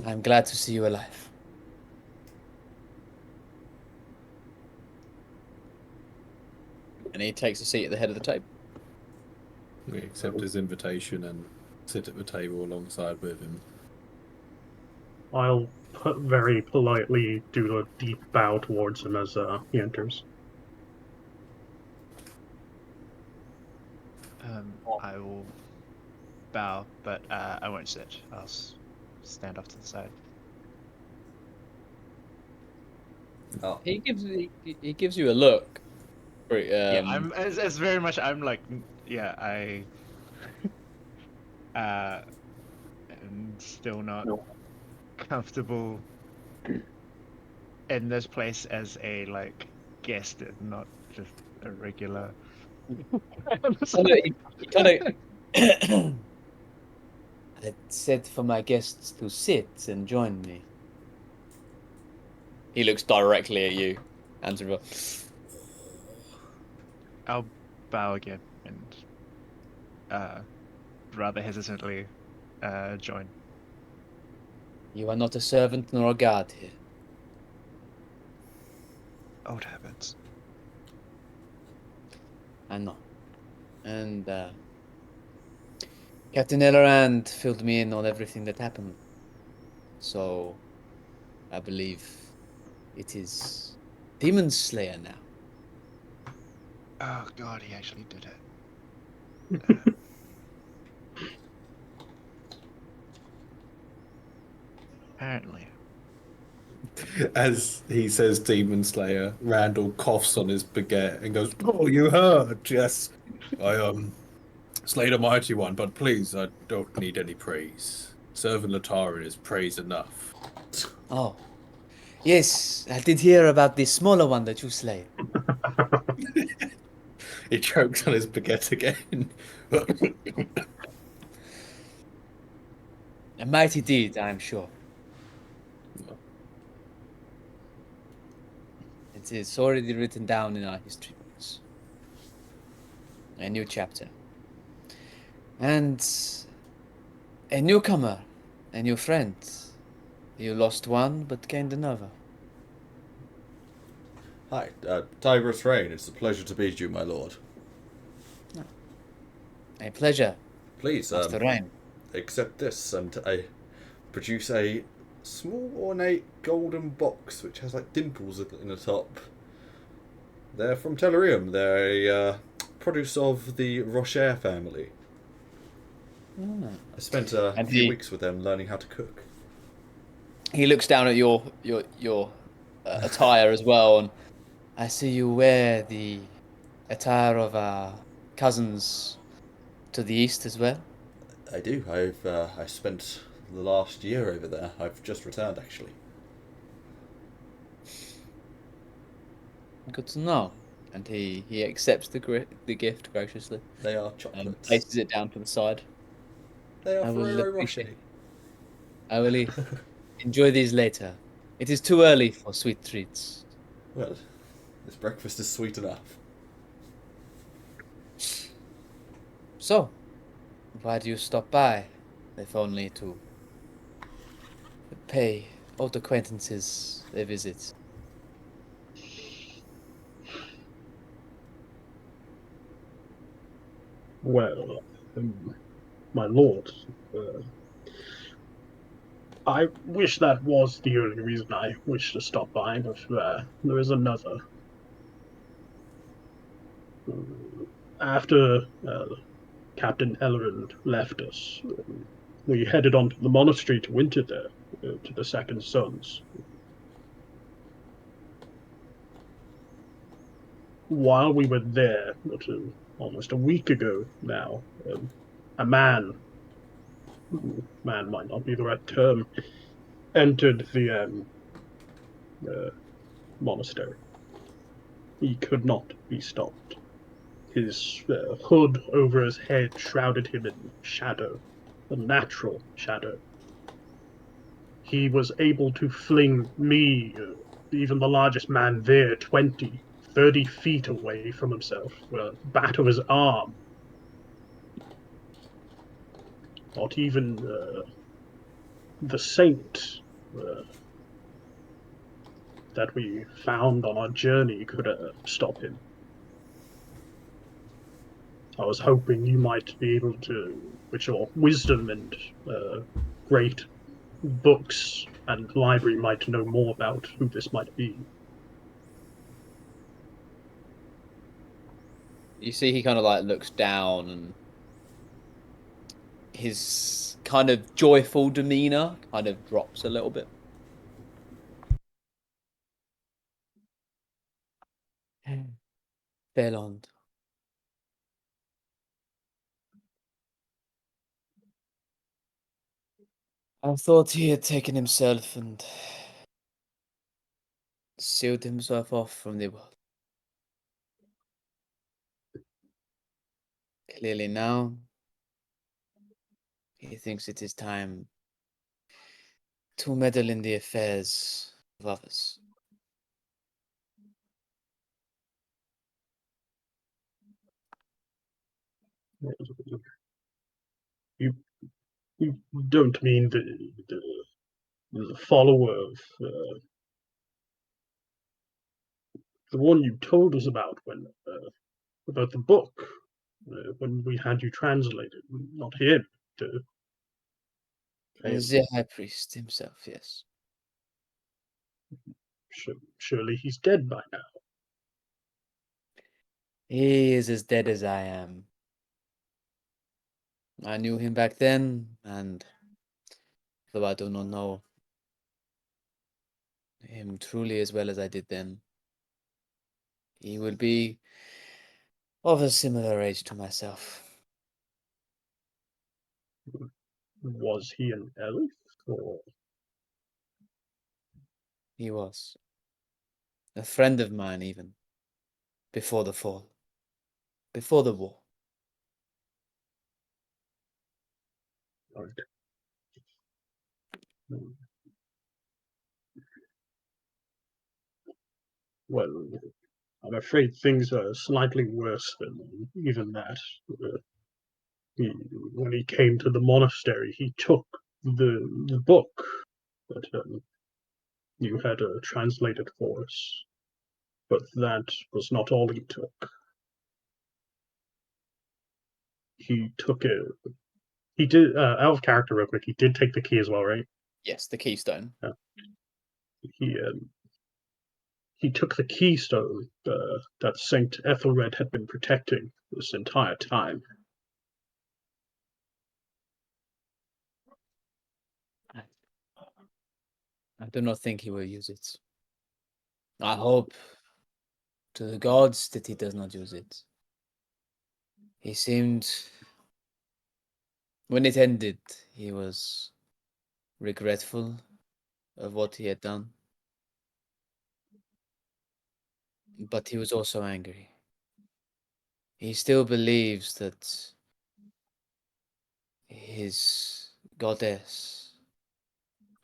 [SPEAKER 3] I'm glad to see you alive. And he takes a seat at the head of the table.
[SPEAKER 4] We accept his invitation and sit at the table alongside with him.
[SPEAKER 2] I'll very politely do a deep bow towards him as he enters.
[SPEAKER 5] I will bow, but I won't sit. I'll stand off to the side.
[SPEAKER 1] Oh.
[SPEAKER 3] He gives you a look.
[SPEAKER 5] Yeah, I'm as very much. I'm like, yeah, I am still not comfortable in this place as a like guest and not just a regular.
[SPEAKER 3] He kind of. I said for my guests to sit and join me. He looks directly at you, Andrew.
[SPEAKER 5] I'll bow again and rather hesitantly join.
[SPEAKER 3] You are not a servant nor a guard here.
[SPEAKER 5] Old habits.
[SPEAKER 3] I know. And Captain Elrond filled me in on everything that happened. So I believe it is Demon Slayer now.
[SPEAKER 5] Oh god, he actually did it. Apparently.
[SPEAKER 4] As he says Demon Slayer, Randall coughs on his baguette and goes, "Oh, you heard? Yes. I slayed a mighty one, but please, I don't need any praise. Serving Latara is praise enough."
[SPEAKER 3] Oh. Yes, I did hear about the smaller one that you slayed.
[SPEAKER 4] He chokes on his baguette again.
[SPEAKER 3] A mighty deed, I'm sure. It is already written down in our history books. A new chapter. And a newcomer, a new friend. You lost one, but gained another.
[SPEAKER 1] Hi, Tigress Rain. It's a pleasure to meet you, my lord.
[SPEAKER 3] A pleasure,
[SPEAKER 1] Please,
[SPEAKER 3] Master Ryan.
[SPEAKER 1] accept this, and I produce a small ornate golden box which has like dimples in the top. They're from Tellurium. They're a produce of the Rocher family. I spent a
[SPEAKER 3] And
[SPEAKER 1] few
[SPEAKER 3] he-
[SPEAKER 1] weeks with them learning how to cook.
[SPEAKER 3] He looks down at your attire as well, and I see you wear the attire of our cousins to the east as well.
[SPEAKER 1] I do. I spent the last year over there. I've just returned, actually.
[SPEAKER 3] Good to know. And he accepts the gift graciously
[SPEAKER 1] They are
[SPEAKER 3] and
[SPEAKER 1] chocolates.
[SPEAKER 3] places it down to the side.
[SPEAKER 1] They are
[SPEAKER 3] I will
[SPEAKER 1] Ferrero
[SPEAKER 3] appreciate
[SPEAKER 1] Rocher.
[SPEAKER 3] I will enjoy these later. It is too early for sweet treats.
[SPEAKER 1] Well, this breakfast is sweet enough.
[SPEAKER 3] So, why do you stop by, if only to pay old acquaintances a visit?
[SPEAKER 2] Well, my lord, I wish that was the only reason I wish to stop by, but there is another. After Captain Elrond left us, we headed on to the monastery to winter there, to the Second Sons. While we were there, almost a week ago now, a man might not be the right term, entered the monastery. He could not be stopped. His hood over his head shrouded him in shadow, a natural shadow. He was able to fling me, even the largest man there, 20, 30 feet away from himself, bat of his arm. Not even the saint that we found on our journey could stop him. I was hoping you might be able to, with your wisdom and great books and library, might know more about who this might be.
[SPEAKER 3] You see, he kind of like looks down, and his kind of joyful demeanor kind of drops a little bit. Belond. I thought he had taken himself and sealed himself off from the world. Clearly now, he thinks it is time to meddle in the affairs of others.
[SPEAKER 2] You, you don't mean the follower of the one you told us about about the book when we had you translated, not him.
[SPEAKER 3] The high priest himself, yes.
[SPEAKER 2] Surely he's dead by now.
[SPEAKER 3] He is as dead as I am. I knew him back then, and though I do not know him truly as well as I did then, he will be of a similar age to myself.
[SPEAKER 2] Was he an elf? Or
[SPEAKER 3] He was a friend of mine, even before the fall, before the war.
[SPEAKER 2] right. Hmm. Well, I'm afraid things are slightly worse than even that. When he came to the monastery, he took the book that you had translated for us. But that was not all he took. He took it. He did, out of character real quick, he did take the key as well, right?
[SPEAKER 3] Yes, the keystone.
[SPEAKER 2] He he took the keystone that Saint Ethelred had been protecting this entire time.
[SPEAKER 3] I do not think he will use it. I hope to the gods that he does not use it. He seemed, when it ended, he was regretful of what he had done. But he was also angry. He still believes that his goddess,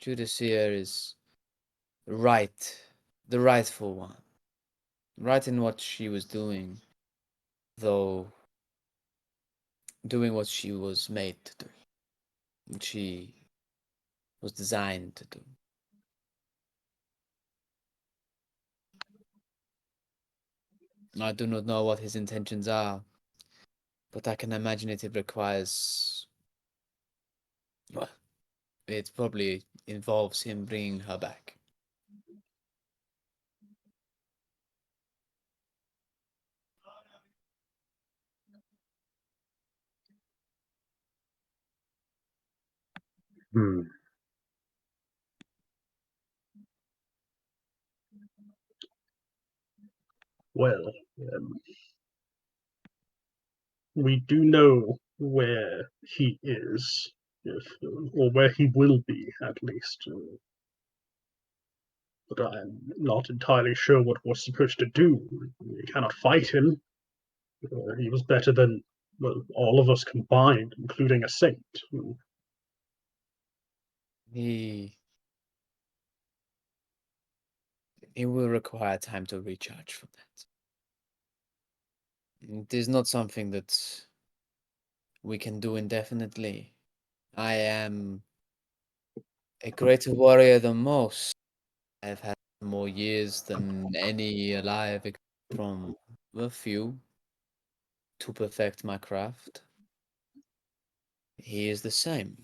[SPEAKER 3] Judiciaire, is right, the rightful one. Right in what she was doing, though doing what she was made to do, what she was designed to do. I do not know what his intentions are, but I can imagine it requires. Well, it probably involves him bringing her back.
[SPEAKER 2] Hmm. Well, um, we do know where he is, if, or where he will be, at least. But I'm not entirely sure what we're supposed to do. We cannot fight him. He was better than, well, all of us combined, including a saint.
[SPEAKER 3] He It will require time to recharge from that. It is not something that we can do indefinitely. I am a greater warrior than most. I've had more years than any alive except from a few to perfect my craft. He is the same.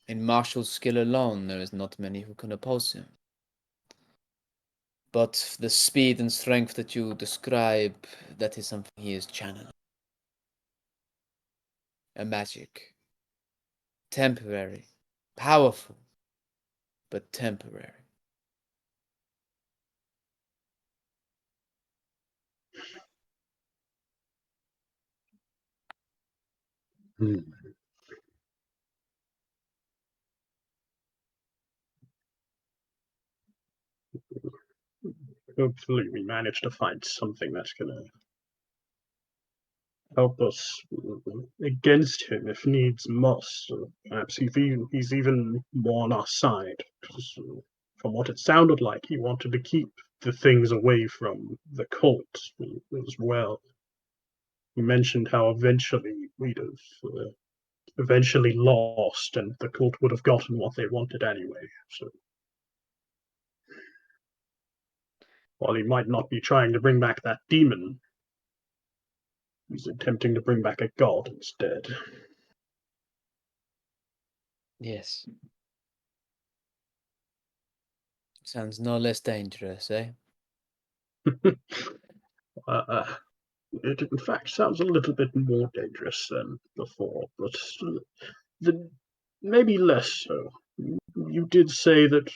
[SPEAKER 3] In martial skill alone, there is not many who can oppose him. But the speed and strength that you describe, that is something he is channeling. A magic. Temporary. Powerful. But temporary.
[SPEAKER 2] Hmm. Hopefully, we manage to find something that's gonna help us against him if needs must. Perhaps he's even more on our side. 'Cause, from what it sounded like, he wanted to keep the things away from the cult as well. He mentioned how eventually we'd have eventually lost, and the cult would have gotten what they wanted anyway. So, while he might not be trying to bring back that demon, he's attempting to bring back a god instead.
[SPEAKER 3] Yes. Sounds no less dangerous, eh?
[SPEAKER 2] It in fact sounds a little bit more dangerous than before, but the, maybe less so. You did say that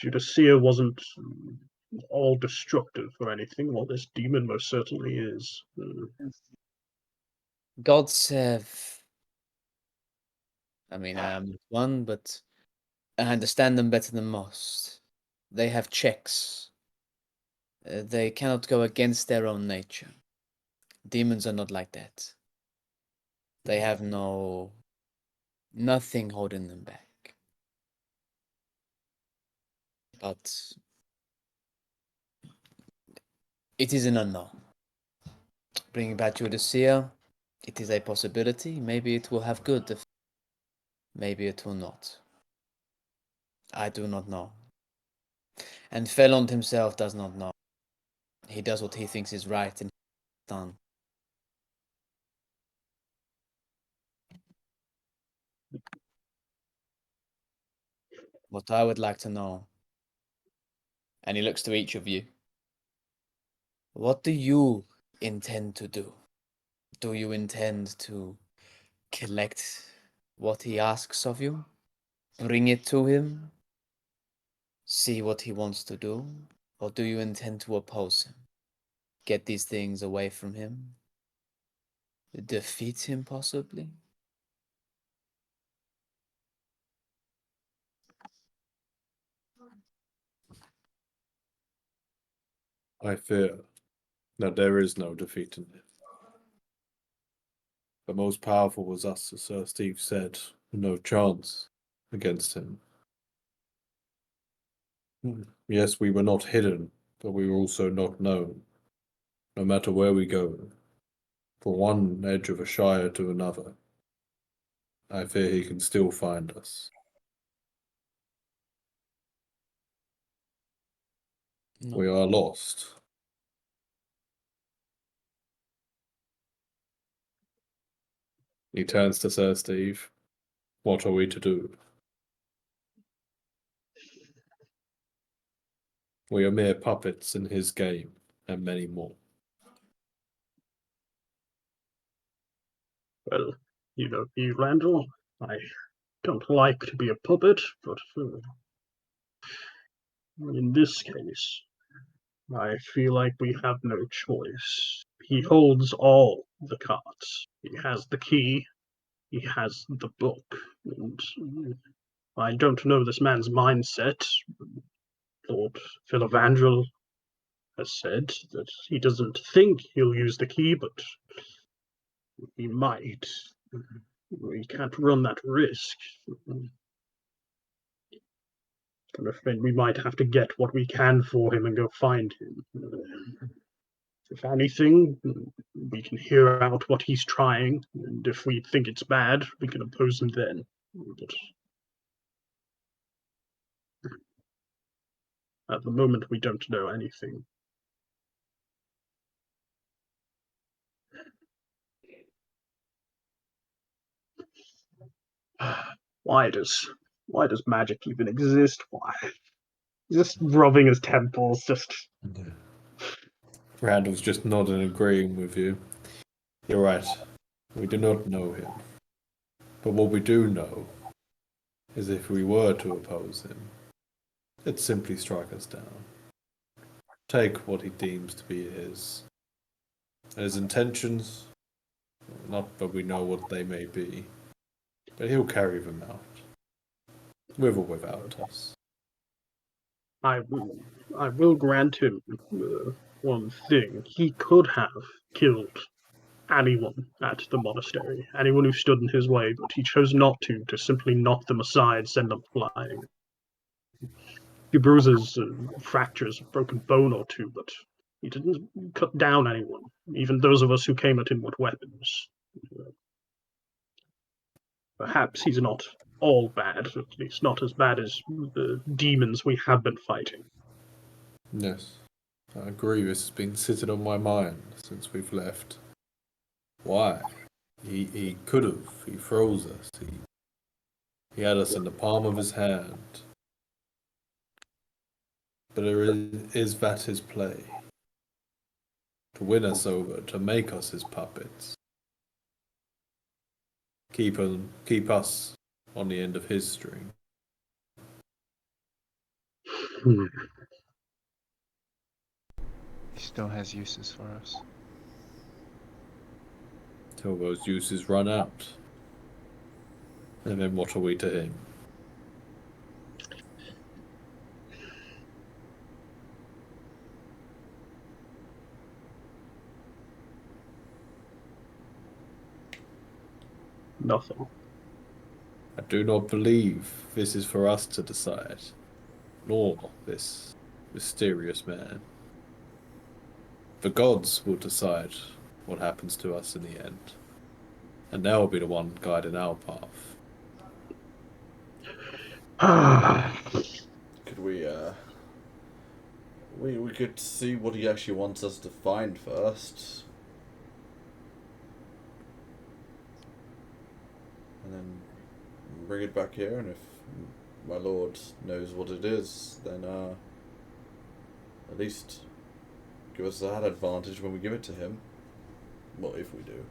[SPEAKER 2] Judasia wasn't all destructive or anything. Well, this demon most certainly is.
[SPEAKER 3] Gods have. I mean, I am not one, but I understand them better than most. They have checks. They cannot go against their own nature. Demons are not like that. They have nothing holding them back. But it is an unknown. Bringing back to the seer, it is a possibility. Maybe it will have good effects. Maybe it will not. I do not know. And Felond himself does not know. He does what he thinks is right and done. What I would like to know, and he looks to each of you, what do you intend to do? Do you intend to collect what he asks of you? Bring it to him? See what he wants to do? Or do you intend to oppose him? Get these things away from him? Defeat him, possibly?
[SPEAKER 4] I fear that there is no defeat in this. The most powerful was us, as Sir Steve said, no chance against him. Yes, we were not hidden, but we were also not known. No matter where we go, from one edge of a shire to another, I fear he can still find us.
[SPEAKER 3] No.
[SPEAKER 4] We are lost. He turns to Sir Steve. What are we to do? We are mere puppets in his game, and many more.
[SPEAKER 2] Well, you know me, Randall. I don't like to be a puppet, but in this case, I feel like we have no choice. He holds all the cards. He has the key. He has the book. And I don't know this man's mindset. Lord Philavandrel has said that he doesn't think he'll use the key, but he might. We can't run that risk. I'm afraid we might have to get what we can for him and go find him. If anything, we can hear out what he's trying, and if we think it's bad, we can oppose him then. But at the moment, we don't know anything. Why does magic even exist? Why? Just rubbing his temples, just.
[SPEAKER 4] Randall's just nodding, agreeing with you. You're right. We do not know him. But what we do know is if we were to oppose him, it'd simply strike us down. Take what he deems to be his. His intentions, not that we know what they may be, but he'll carry them out. With or without us.
[SPEAKER 2] I will grant him one thing. He could have killed anyone at the monastery, anyone who stood in his way, but he chose not to simply knock them aside, send them flying. He bruises, fractures, a broken bone or two, but he didn't cut down anyone, even those of us who came at him with weapons. Perhaps he's not all bad, at least not as bad as the demons we have been fighting.
[SPEAKER 4] Yes, I agree. This has been sitting on my mind since we've left. Why? He could have. He froze us. He had us in the palm of his hand. But is that his play? To win us over, to make us his puppets. Keep us on the end of his string.
[SPEAKER 2] Hmm.
[SPEAKER 5] He still has uses for us.
[SPEAKER 4] Till those uses run out. And then what are we to him?
[SPEAKER 2] Nothing.
[SPEAKER 4] I do not believe this is for us to decide, nor this mysterious man. The gods will decide what happens to us in the end, and they'll be the one guiding our path.
[SPEAKER 1] Could we could see what he actually wants us to find first. And then bring it back here, and if my lord knows what it is, then at least give us that advantage when we give it to him. Well, if we do.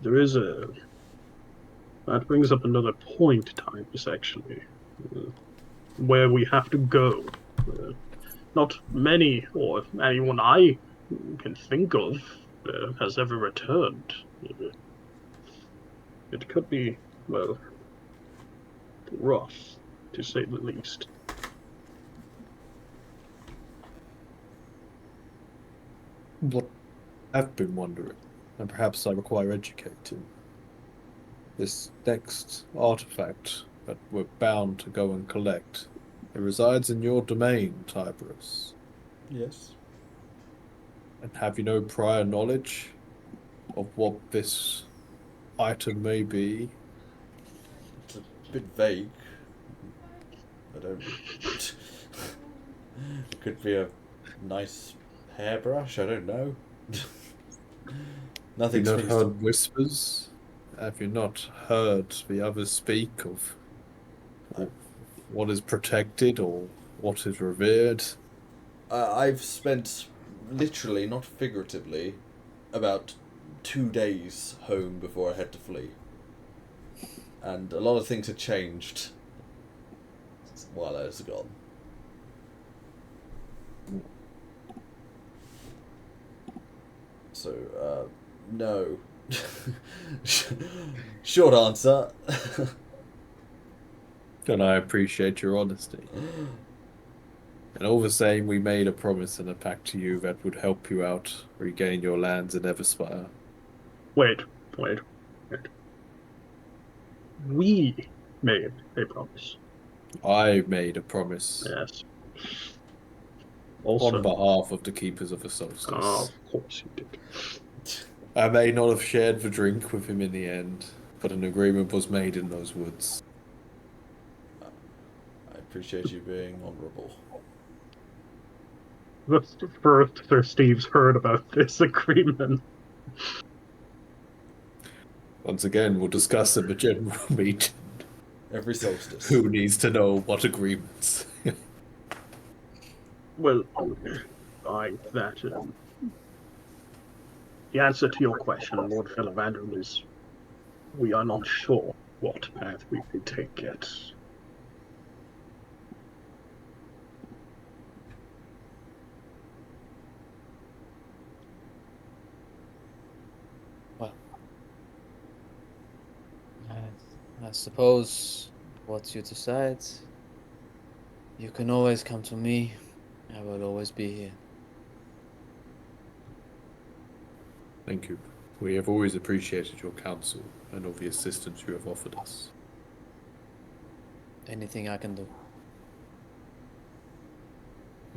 [SPEAKER 2] There is a... That brings up another point, Times, actually. Where we have to go. Not many, or anyone I can think of, has ever returned. It could be, well, rough, to say the least.
[SPEAKER 4] What I've been wondering, and perhaps I require educating. This next artifact that we're bound to go and collect, it resides in your domain, Tiberius.
[SPEAKER 1] Yes.
[SPEAKER 4] And have you no prior knowledge of what this item may be?
[SPEAKER 1] It's a bit vague. I don't... It could be a nice hairbrush, I don't know. Nothing
[SPEAKER 4] Have you not
[SPEAKER 1] springs
[SPEAKER 4] heard whispers? Have you not heard the others speak of what is protected or what is revered?
[SPEAKER 1] I've spent, literally, not figuratively, about 2 days home before I had to flee. And a lot of things had changed while I was gone. So, no. Short answer.
[SPEAKER 4] And I appreciate your honesty. And all the same, we made a promise and a pact to you that would help you out regain your lands in Everspire.
[SPEAKER 2] Wait. We made a promise.
[SPEAKER 4] I made a promise
[SPEAKER 2] Yes.
[SPEAKER 4] on
[SPEAKER 2] Also,
[SPEAKER 4] behalf of the Keepers of the Solstice.
[SPEAKER 2] of course you did.
[SPEAKER 4] I may not have shared the drink with him in the end, but an agreement was made in those woods.
[SPEAKER 1] I appreciate you being honourable.
[SPEAKER 2] That's the first Sir Steve's heard about this agreement.
[SPEAKER 4] Once again, we'll discuss in the general meeting.
[SPEAKER 1] Every solstice.
[SPEAKER 4] Who needs to know what agreements?
[SPEAKER 2] Well, I that the answer to your question, Lord Felavander, is we are not sure what path we can take yet.
[SPEAKER 3] Well, I suppose what you decide, you can always come to me. I will always be here.
[SPEAKER 4] Thank you. We have always appreciated your counsel and all the assistance you have offered us.
[SPEAKER 3] Anything I can do.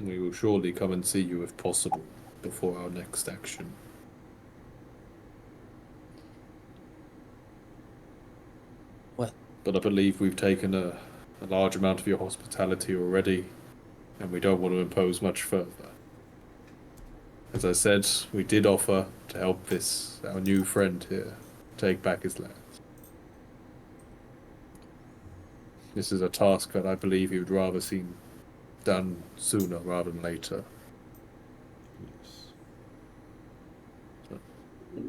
[SPEAKER 4] We will surely come and see you if possible before our next action.
[SPEAKER 3] Well,
[SPEAKER 4] but I believe we've taken a large amount of your hospitality already, and we don't want to impose much further. As I said, we did offer to help our new friend here, take back his lands. This is a task that I believe you'd rather see done sooner rather than later.
[SPEAKER 1] Yes.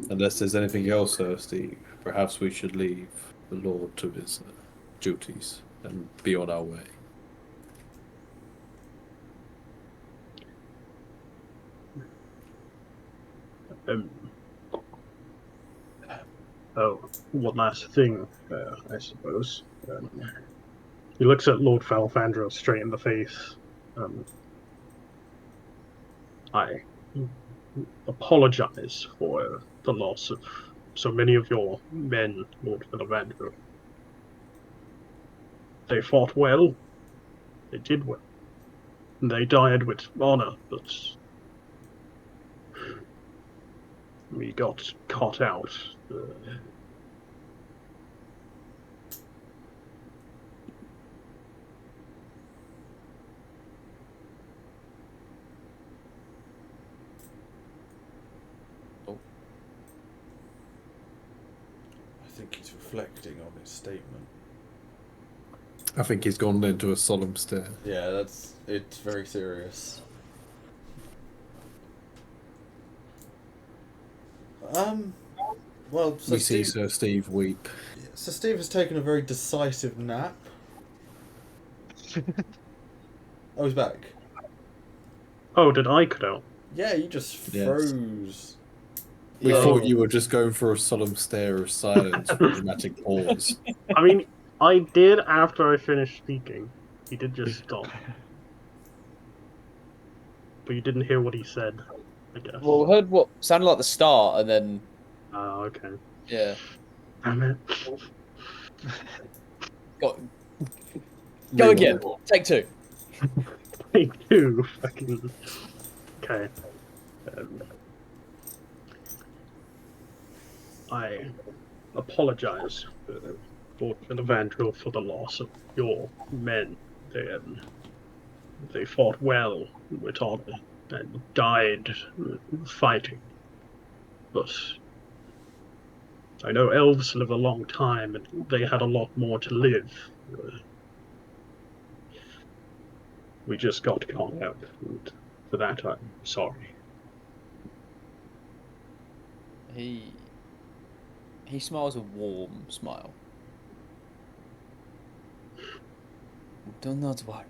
[SPEAKER 4] Unless there's anything else, Steve, perhaps we should leave the Lord to his duties and be on our way.
[SPEAKER 2] Um, oh, one last thing, I suppose. He looks at Lord Falfandro straight in the face. I apologize for the loss of so many of your men, Lord Falfandro. They fought well. They did well. They died with honor, but we got caught out.
[SPEAKER 1] I think he's reflecting on his statement.
[SPEAKER 4] I think he's gone into a solemn stare.
[SPEAKER 1] Yeah, it's very serious. Well, so
[SPEAKER 4] We see
[SPEAKER 1] Steve,
[SPEAKER 4] Sir Steve weep.
[SPEAKER 1] so Steve has taken a very decisive nap. Oh, he's back.
[SPEAKER 2] Oh, did I cut out?
[SPEAKER 1] Yeah, you just
[SPEAKER 4] Yes.
[SPEAKER 1] froze.
[SPEAKER 4] We
[SPEAKER 1] Yeah.
[SPEAKER 4] thought you were just going for a solemn stare of silence with a dramatic pause.
[SPEAKER 2] I mean, I did after I finished speaking. He did just stop. But you didn't hear what he said, I guess.
[SPEAKER 3] Well, we heard what sounded like the start, and then
[SPEAKER 2] Oh, okay.
[SPEAKER 3] yeah,
[SPEAKER 2] Damn it.
[SPEAKER 3] go
[SPEAKER 4] Rewind.
[SPEAKER 3] again. Take two.
[SPEAKER 2] They do fucking. Okay. I apologize, Lord Evandril, for the loss of your men. They fought well with honor and died fighting. But I know elves live a long time, and they had a lot more to live. We just got caught out, and for that I'm sorry.
[SPEAKER 3] He smiles a warm smile. Do not worry.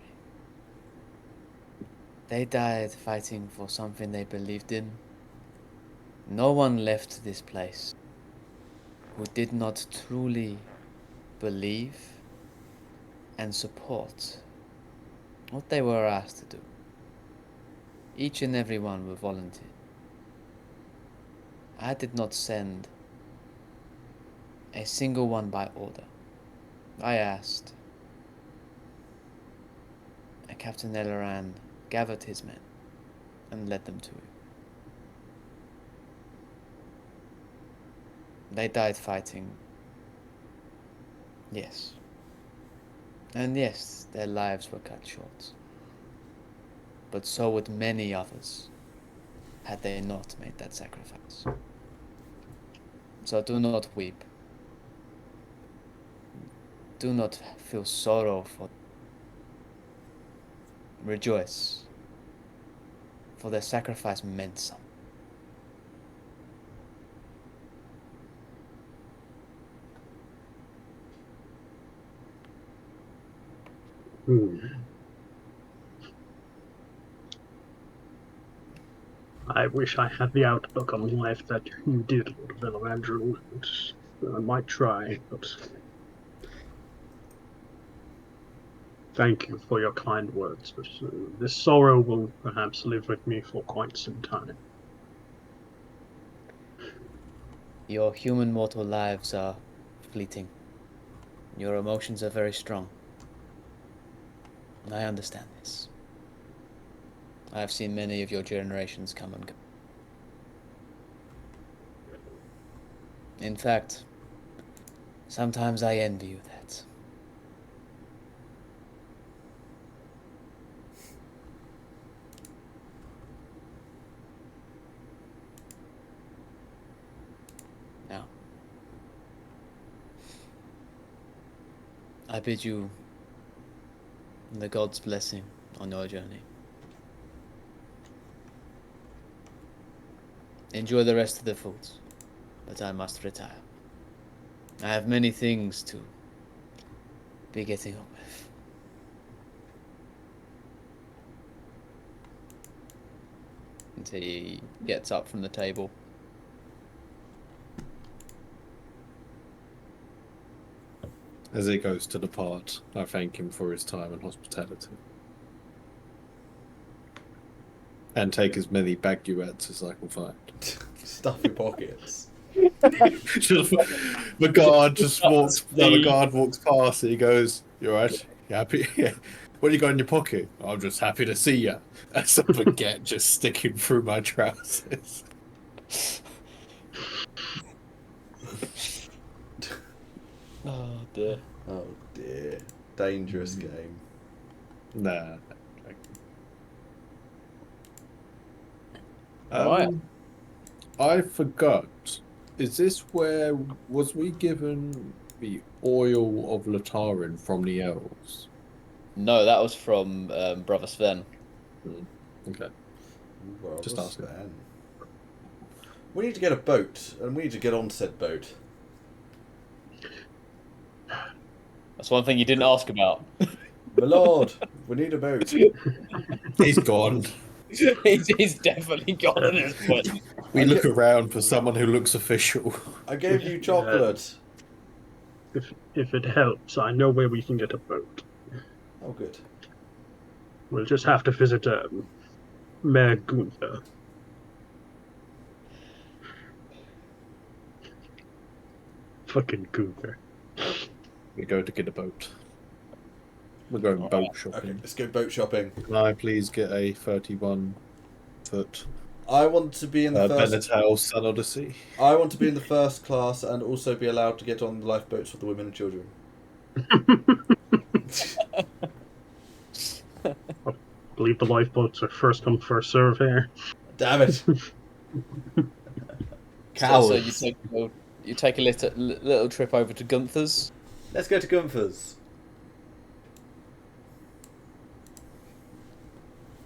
[SPEAKER 3] They died fighting for something they believed in. No one left this place who did not truly believe and support what they were asked to do. Each and every one were volunteer. I did not send a single one by order. I asked. And Captain Elleran gathered his men and led them to it. They died fighting. Yes. And yes, their lives were cut short. But so would many others had they not made that sacrifice. So do not weep. Do not feel sorrow for. Rejoice. For their sacrifice meant something.
[SPEAKER 2] I wish I had the outlook on life that you did, Lord Villavandrew. I might try, but thank you for your kind words. But this sorrow will perhaps live with me for quite some time.
[SPEAKER 3] Your human mortal lives are fleeting. Your emotions are very strong. I understand this. I have seen many of your generations come and go. In fact, sometimes I envy you that. Now, I bid you And the gods' blessing on your journey. Enjoy the rest of the foods, but I must retire. I have many things to be getting on with. And he gets up from the table.
[SPEAKER 4] As he goes to depart, I thank him for his time and hospitality. And take as many baguettes as I can find.
[SPEAKER 1] Stuff your pockets.
[SPEAKER 4] The guard just walks. No, the guard walks past and he goes, "You alright? You happy? Yeah. What do you got in your pocket?" "I'm just happy to see you." As a baguette just sticking through my trousers.
[SPEAKER 3] Oh dear.
[SPEAKER 1] Oh dear. Dangerous game.
[SPEAKER 4] Nah.
[SPEAKER 3] Right.
[SPEAKER 4] I forgot. Is this where was we given the oil of Latarin from the elves?
[SPEAKER 3] No, that was from Brother Sven.
[SPEAKER 4] Okay.
[SPEAKER 1] Well,
[SPEAKER 4] Just asking.
[SPEAKER 1] We need to get a boat, and we need to get on said boat.
[SPEAKER 3] That's one thing you didn't ask about.
[SPEAKER 1] My lord, we need a boat.
[SPEAKER 4] He's gone.
[SPEAKER 3] he's definitely gone at this point.
[SPEAKER 4] We look around for someone who looks official.
[SPEAKER 1] I gave you chocolate.
[SPEAKER 2] If it helps, I know where we can get a boat.
[SPEAKER 1] Oh, good.
[SPEAKER 2] We'll just have to visit Mayor Gunther. Fucking Gunther.
[SPEAKER 4] We go to get a boat. We're going boat shopping.
[SPEAKER 1] Okay, let's go boat shopping.
[SPEAKER 4] Can I please get a 31-foot
[SPEAKER 1] I want to be in the first.
[SPEAKER 4] Benatal Sun Odyssey?
[SPEAKER 1] I want to be in the first class and also be allowed to get on the lifeboats for the women and children.
[SPEAKER 2] I believe the lifeboats are first come, first serve here.
[SPEAKER 1] Damn it!
[SPEAKER 3] So
[SPEAKER 1] Cowards.
[SPEAKER 3] you take a little trip over to Gunther's.
[SPEAKER 1] Let's go to Gunther's.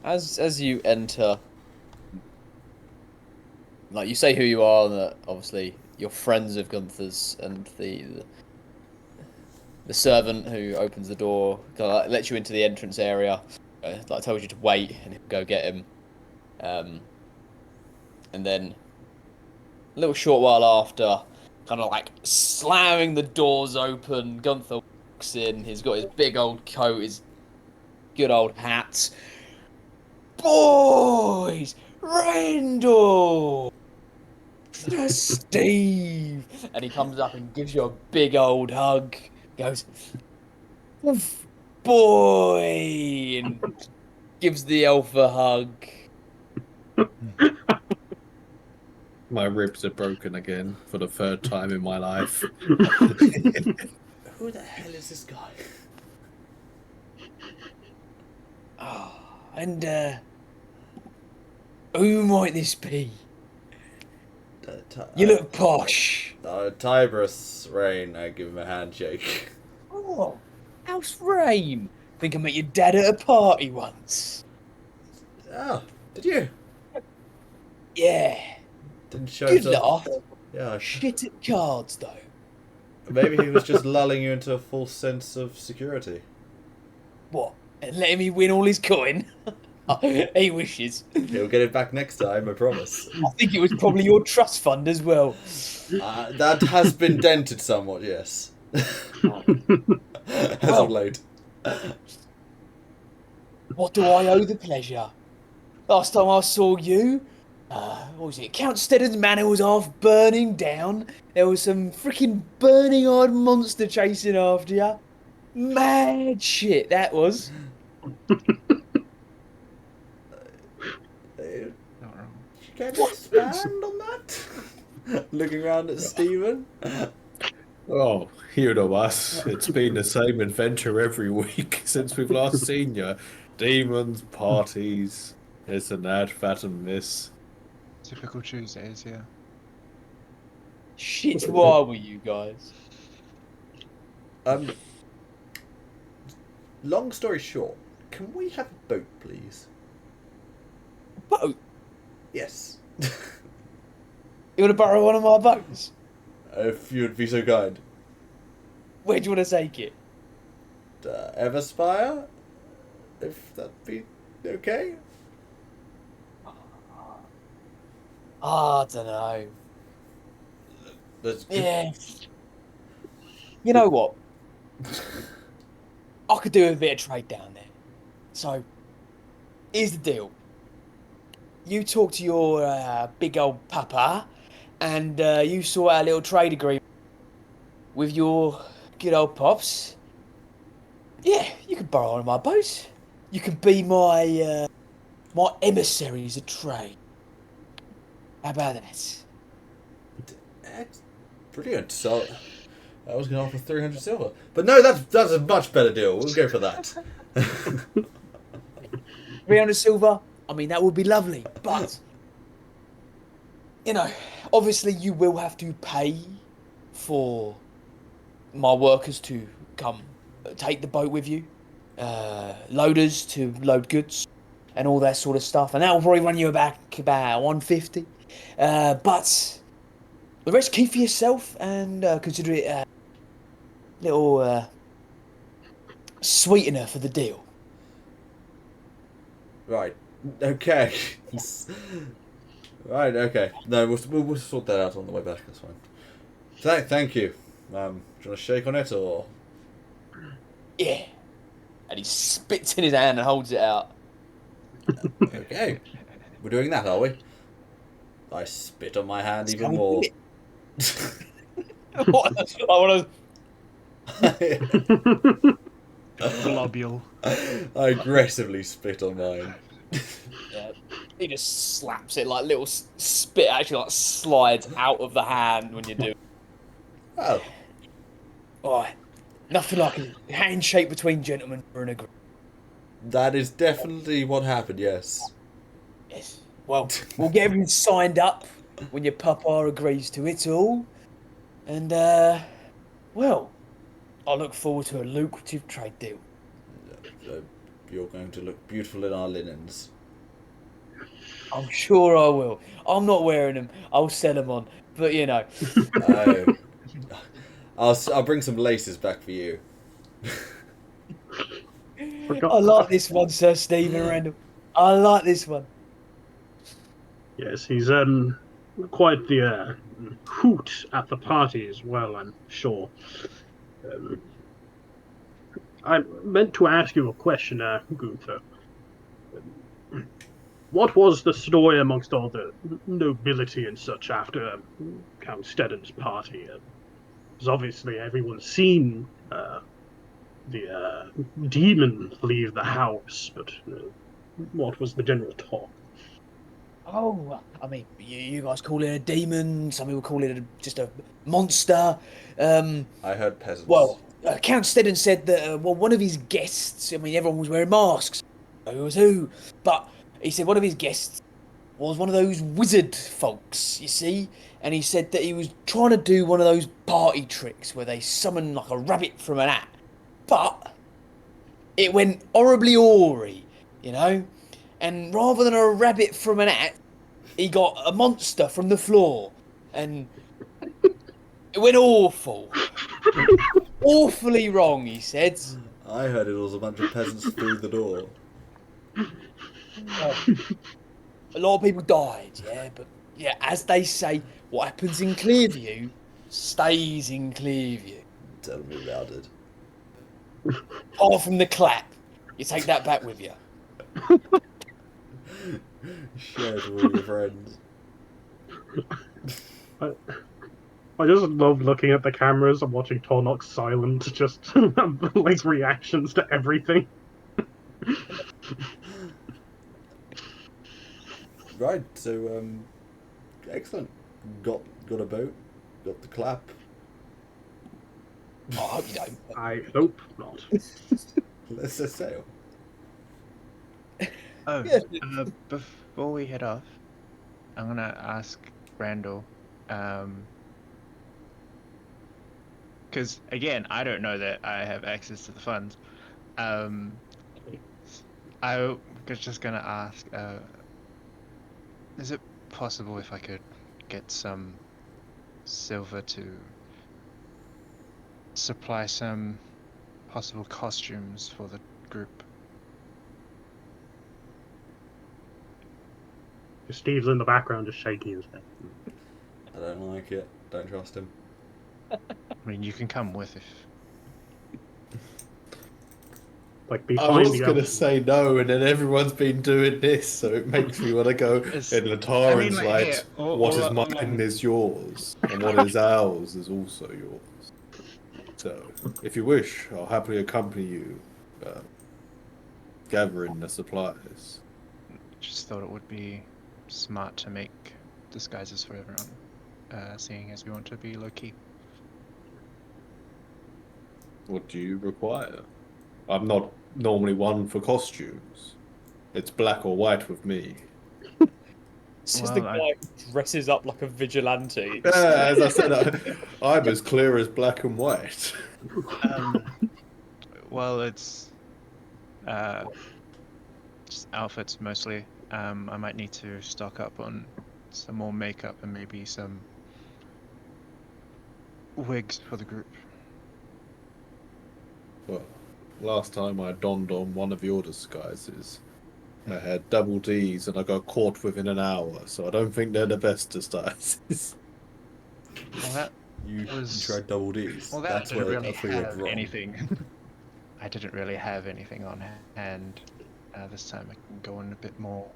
[SPEAKER 3] As you enter, like you say who you are, and that obviously you're friends of Gunther's, and the servant who opens the door lets you into the entrance area. Like tells you to wait and he'll go get him. And then a little short while after, kind of like slamming the doors open, Gunther walks in. He's got his big old coat, his good old hat. Boys, Randall, Steve, and he comes up and gives you a big old hug. Goes, "Oof, boy," and gives the elf a hug.
[SPEAKER 4] My ribs are broken again for the third time in my life.
[SPEAKER 1] Who the hell is this guy?
[SPEAKER 3] Oh, and who might this be? You look posh.
[SPEAKER 1] Tiberius Rain. I give him a handshake.
[SPEAKER 3] Oh, House Rain. Think I met your dad at a party once.
[SPEAKER 1] Oh, did you?
[SPEAKER 3] Yeah.
[SPEAKER 1] Didn't show
[SPEAKER 3] Good
[SPEAKER 1] himself.
[SPEAKER 3] laugh.
[SPEAKER 1] Yeah.
[SPEAKER 3] Shit at cards, though.
[SPEAKER 1] Maybe he was just lulling you into a false sense of security.
[SPEAKER 3] What? And letting me win all his coin? He wishes.
[SPEAKER 1] He'll get it back next time, I promise.
[SPEAKER 3] I think it was probably your trust fund as well.
[SPEAKER 1] That has been dented somewhat, yes. As of late.
[SPEAKER 3] What do I owe the pleasure? Last time I saw you, what was it? Count Steddon's manor was half burning down. There was some freaking burning-eyed monster chasing after you. Mad shit, that was.
[SPEAKER 1] Can you expand on that? Looking around at Stephen.
[SPEAKER 4] Oh, you know us. It's been the same adventure every week since we've last seen you. Demons, parties, this and that, fat and this.
[SPEAKER 5] Typical Tuesdays, yeah.
[SPEAKER 3] Shit, why were you guys?
[SPEAKER 1] long story short, can we have a boat, please?
[SPEAKER 3] Boat?
[SPEAKER 1] Yes.
[SPEAKER 3] You want to borrow one of my boats?
[SPEAKER 1] If you would be so kind.
[SPEAKER 3] Where do you want to take it?
[SPEAKER 1] Everspire? If that'd be okay?
[SPEAKER 3] I don't know.
[SPEAKER 1] That's
[SPEAKER 3] Yeah. You know what? I could do a bit of trade down there. So, here's the deal. You talk to your big old papa, and you sort out a little trade agreement with your good old pops. Yeah, you can borrow one of my boats. You can be my emissaries of trade. How about that?
[SPEAKER 1] Brilliant. So, I was going to offer 300 silver. But no, that's a much better deal. We'll go for that.
[SPEAKER 3] 300 silver? I mean, that would be lovely. But, you know, obviously you will have to pay for my workers to come take the boat with you. Loaders to load goods and all that sort of stuff. And that will probably run you about 150. But the rest keep for yourself and consider it a little sweetener for the deal.
[SPEAKER 1] Right. Okay. Right, okay. No, we'll sort that out on the way back. That's fine. Thank you. Do you want to shake on it, or...?
[SPEAKER 3] Yeah. And he spits in his hand and holds it out.
[SPEAKER 1] Okay. We're doing that, are we? I spit on my hand even
[SPEAKER 3] Let's go
[SPEAKER 1] more.
[SPEAKER 3] What?
[SPEAKER 5] Globule.
[SPEAKER 1] I aggressively spit on mine.
[SPEAKER 3] Yeah. He just slaps it like little spit actually like slides out of the hand when you do it.
[SPEAKER 1] Oh,
[SPEAKER 3] Alright. Nothing like a handshake between gentlemen for an agreement.
[SPEAKER 1] that is definitely what happened, yes.
[SPEAKER 3] Yes. Well, we'll get everything signed up when your papa agrees to it all. And, well, I look forward to a lucrative trade deal.
[SPEAKER 1] You're going to look beautiful in our linens.
[SPEAKER 3] I'm sure I will. I'm not wearing them. I'll sell them on. But, you know.
[SPEAKER 1] Oh. I'll bring some laces back for you.
[SPEAKER 3] I like this one, Sir Stephen Randall. I like this one.
[SPEAKER 2] Yes, he's quite the hoot at the party as well, I'm sure. I meant to ask you a question, Gunther. What was the story amongst all the nobility and such after Count Stedden's party? Because obviously everyone's seen the demon leave the house, but what was the general talk?
[SPEAKER 3] Oh, I mean, you guys call it a demon. Some people call it just a monster.
[SPEAKER 1] I heard peasants.
[SPEAKER 3] Well, Count Stedden said that, well, one of his guests, I mean, everyone was wearing masks. Who was who? But he said one of his guests was one of those wizard folks, you see? And he said that he was trying to do one of those party tricks where they summon like a rabbit from an hat. But it went horribly awry, you know? And rather than a rabbit from an hat, he got a monster from the floor. And it went awful. Awfully wrong, he said.
[SPEAKER 1] I heard it was a bunch of peasants through the door.
[SPEAKER 3] A lot of people died, yeah, but yeah, as they say, what happens in Clearview stays in Clearview.
[SPEAKER 1] Tell me about it.
[SPEAKER 3] Apart from the clap. You take that back with you.
[SPEAKER 1] Share it with all your friends.
[SPEAKER 2] I just love looking at the cameras and watching Tornox silent, just like reactions to everything.
[SPEAKER 1] Right, so excellent. Got a boat, got the clap.
[SPEAKER 3] I hope you don't.
[SPEAKER 2] I hope not.
[SPEAKER 1] Let's set sail.
[SPEAKER 5] Oh,
[SPEAKER 3] Yeah.
[SPEAKER 5] before we head off, I'm gonna ask Randall, because again, I don't know that I have access to the funds. I was just gonna ask, is it possible if I could get some silver to supply some possible costumes for the group?
[SPEAKER 2] Steve's in the background just shaking his head.
[SPEAKER 1] I don't like it. Don't trust him.
[SPEAKER 5] I mean, you can come with if.
[SPEAKER 2] Like
[SPEAKER 4] I
[SPEAKER 2] behind
[SPEAKER 4] was
[SPEAKER 2] the
[SPEAKER 4] going to
[SPEAKER 2] others.
[SPEAKER 4] say no, and then everyone's been doing this, so it makes me want to go. And
[SPEAKER 5] It's-
[SPEAKER 4] Lataran's
[SPEAKER 5] like,
[SPEAKER 4] like,
[SPEAKER 5] here,
[SPEAKER 4] what is
[SPEAKER 5] all
[SPEAKER 4] mine
[SPEAKER 5] along-
[SPEAKER 4] is yours, and what is ours is also yours. So, if you wish, I'll happily accompany you, gathering the supplies.
[SPEAKER 5] Just thought it would be smart to make disguises for everyone, seeing as we want to be low key.
[SPEAKER 4] What do you require? I'm not normally one for costumes. It's black or white with me.
[SPEAKER 6] This is the
[SPEAKER 5] Well,
[SPEAKER 6] guy who dresses up like a vigilante.
[SPEAKER 4] As I said, I'm as clear as black and white.
[SPEAKER 5] Well, it's just outfits mostly. I might need to stock up on some more makeup and maybe some wigs for the group.
[SPEAKER 4] Well, last time I donned on one of your disguises, I had double D's and I got caught within an hour, so I don't think they're the best disguises.
[SPEAKER 5] Well, that
[SPEAKER 1] You
[SPEAKER 5] was
[SPEAKER 1] tried double D's.
[SPEAKER 5] well, that
[SPEAKER 1] That's
[SPEAKER 5] didn't
[SPEAKER 1] where
[SPEAKER 5] really
[SPEAKER 1] you went
[SPEAKER 5] have
[SPEAKER 1] wrong.
[SPEAKER 5] anything. I didn't really have anything on hand. This time I can go in a bit more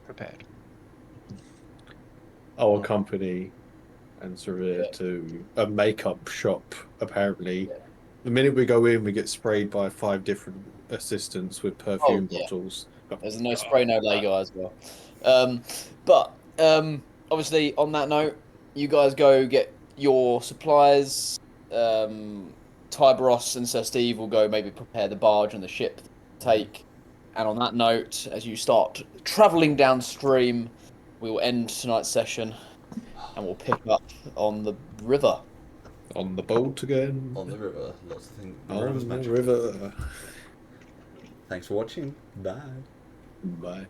[SPEAKER 5] prepared.
[SPEAKER 4] Our company and Sarir to a makeup shop, apparently. The minute we go in, we get sprayed by 5 different assistants with perfume
[SPEAKER 3] yeah.
[SPEAKER 4] bottles.
[SPEAKER 3] There's a no spray, no lay guy as well. But obviously, on that note, you guys go get your supplies. Tyberos and Sir Steve will go maybe prepare the barge and the ship to take. And on that note, as you start travelling downstream, we will end tonight's session and we'll pick up on the river.
[SPEAKER 4] On the boat again.
[SPEAKER 1] On the river. Lots of things. The
[SPEAKER 4] On
[SPEAKER 1] river's
[SPEAKER 4] the
[SPEAKER 1] magical.
[SPEAKER 4] river.
[SPEAKER 1] Thanks for watching. Bye.
[SPEAKER 4] Bye.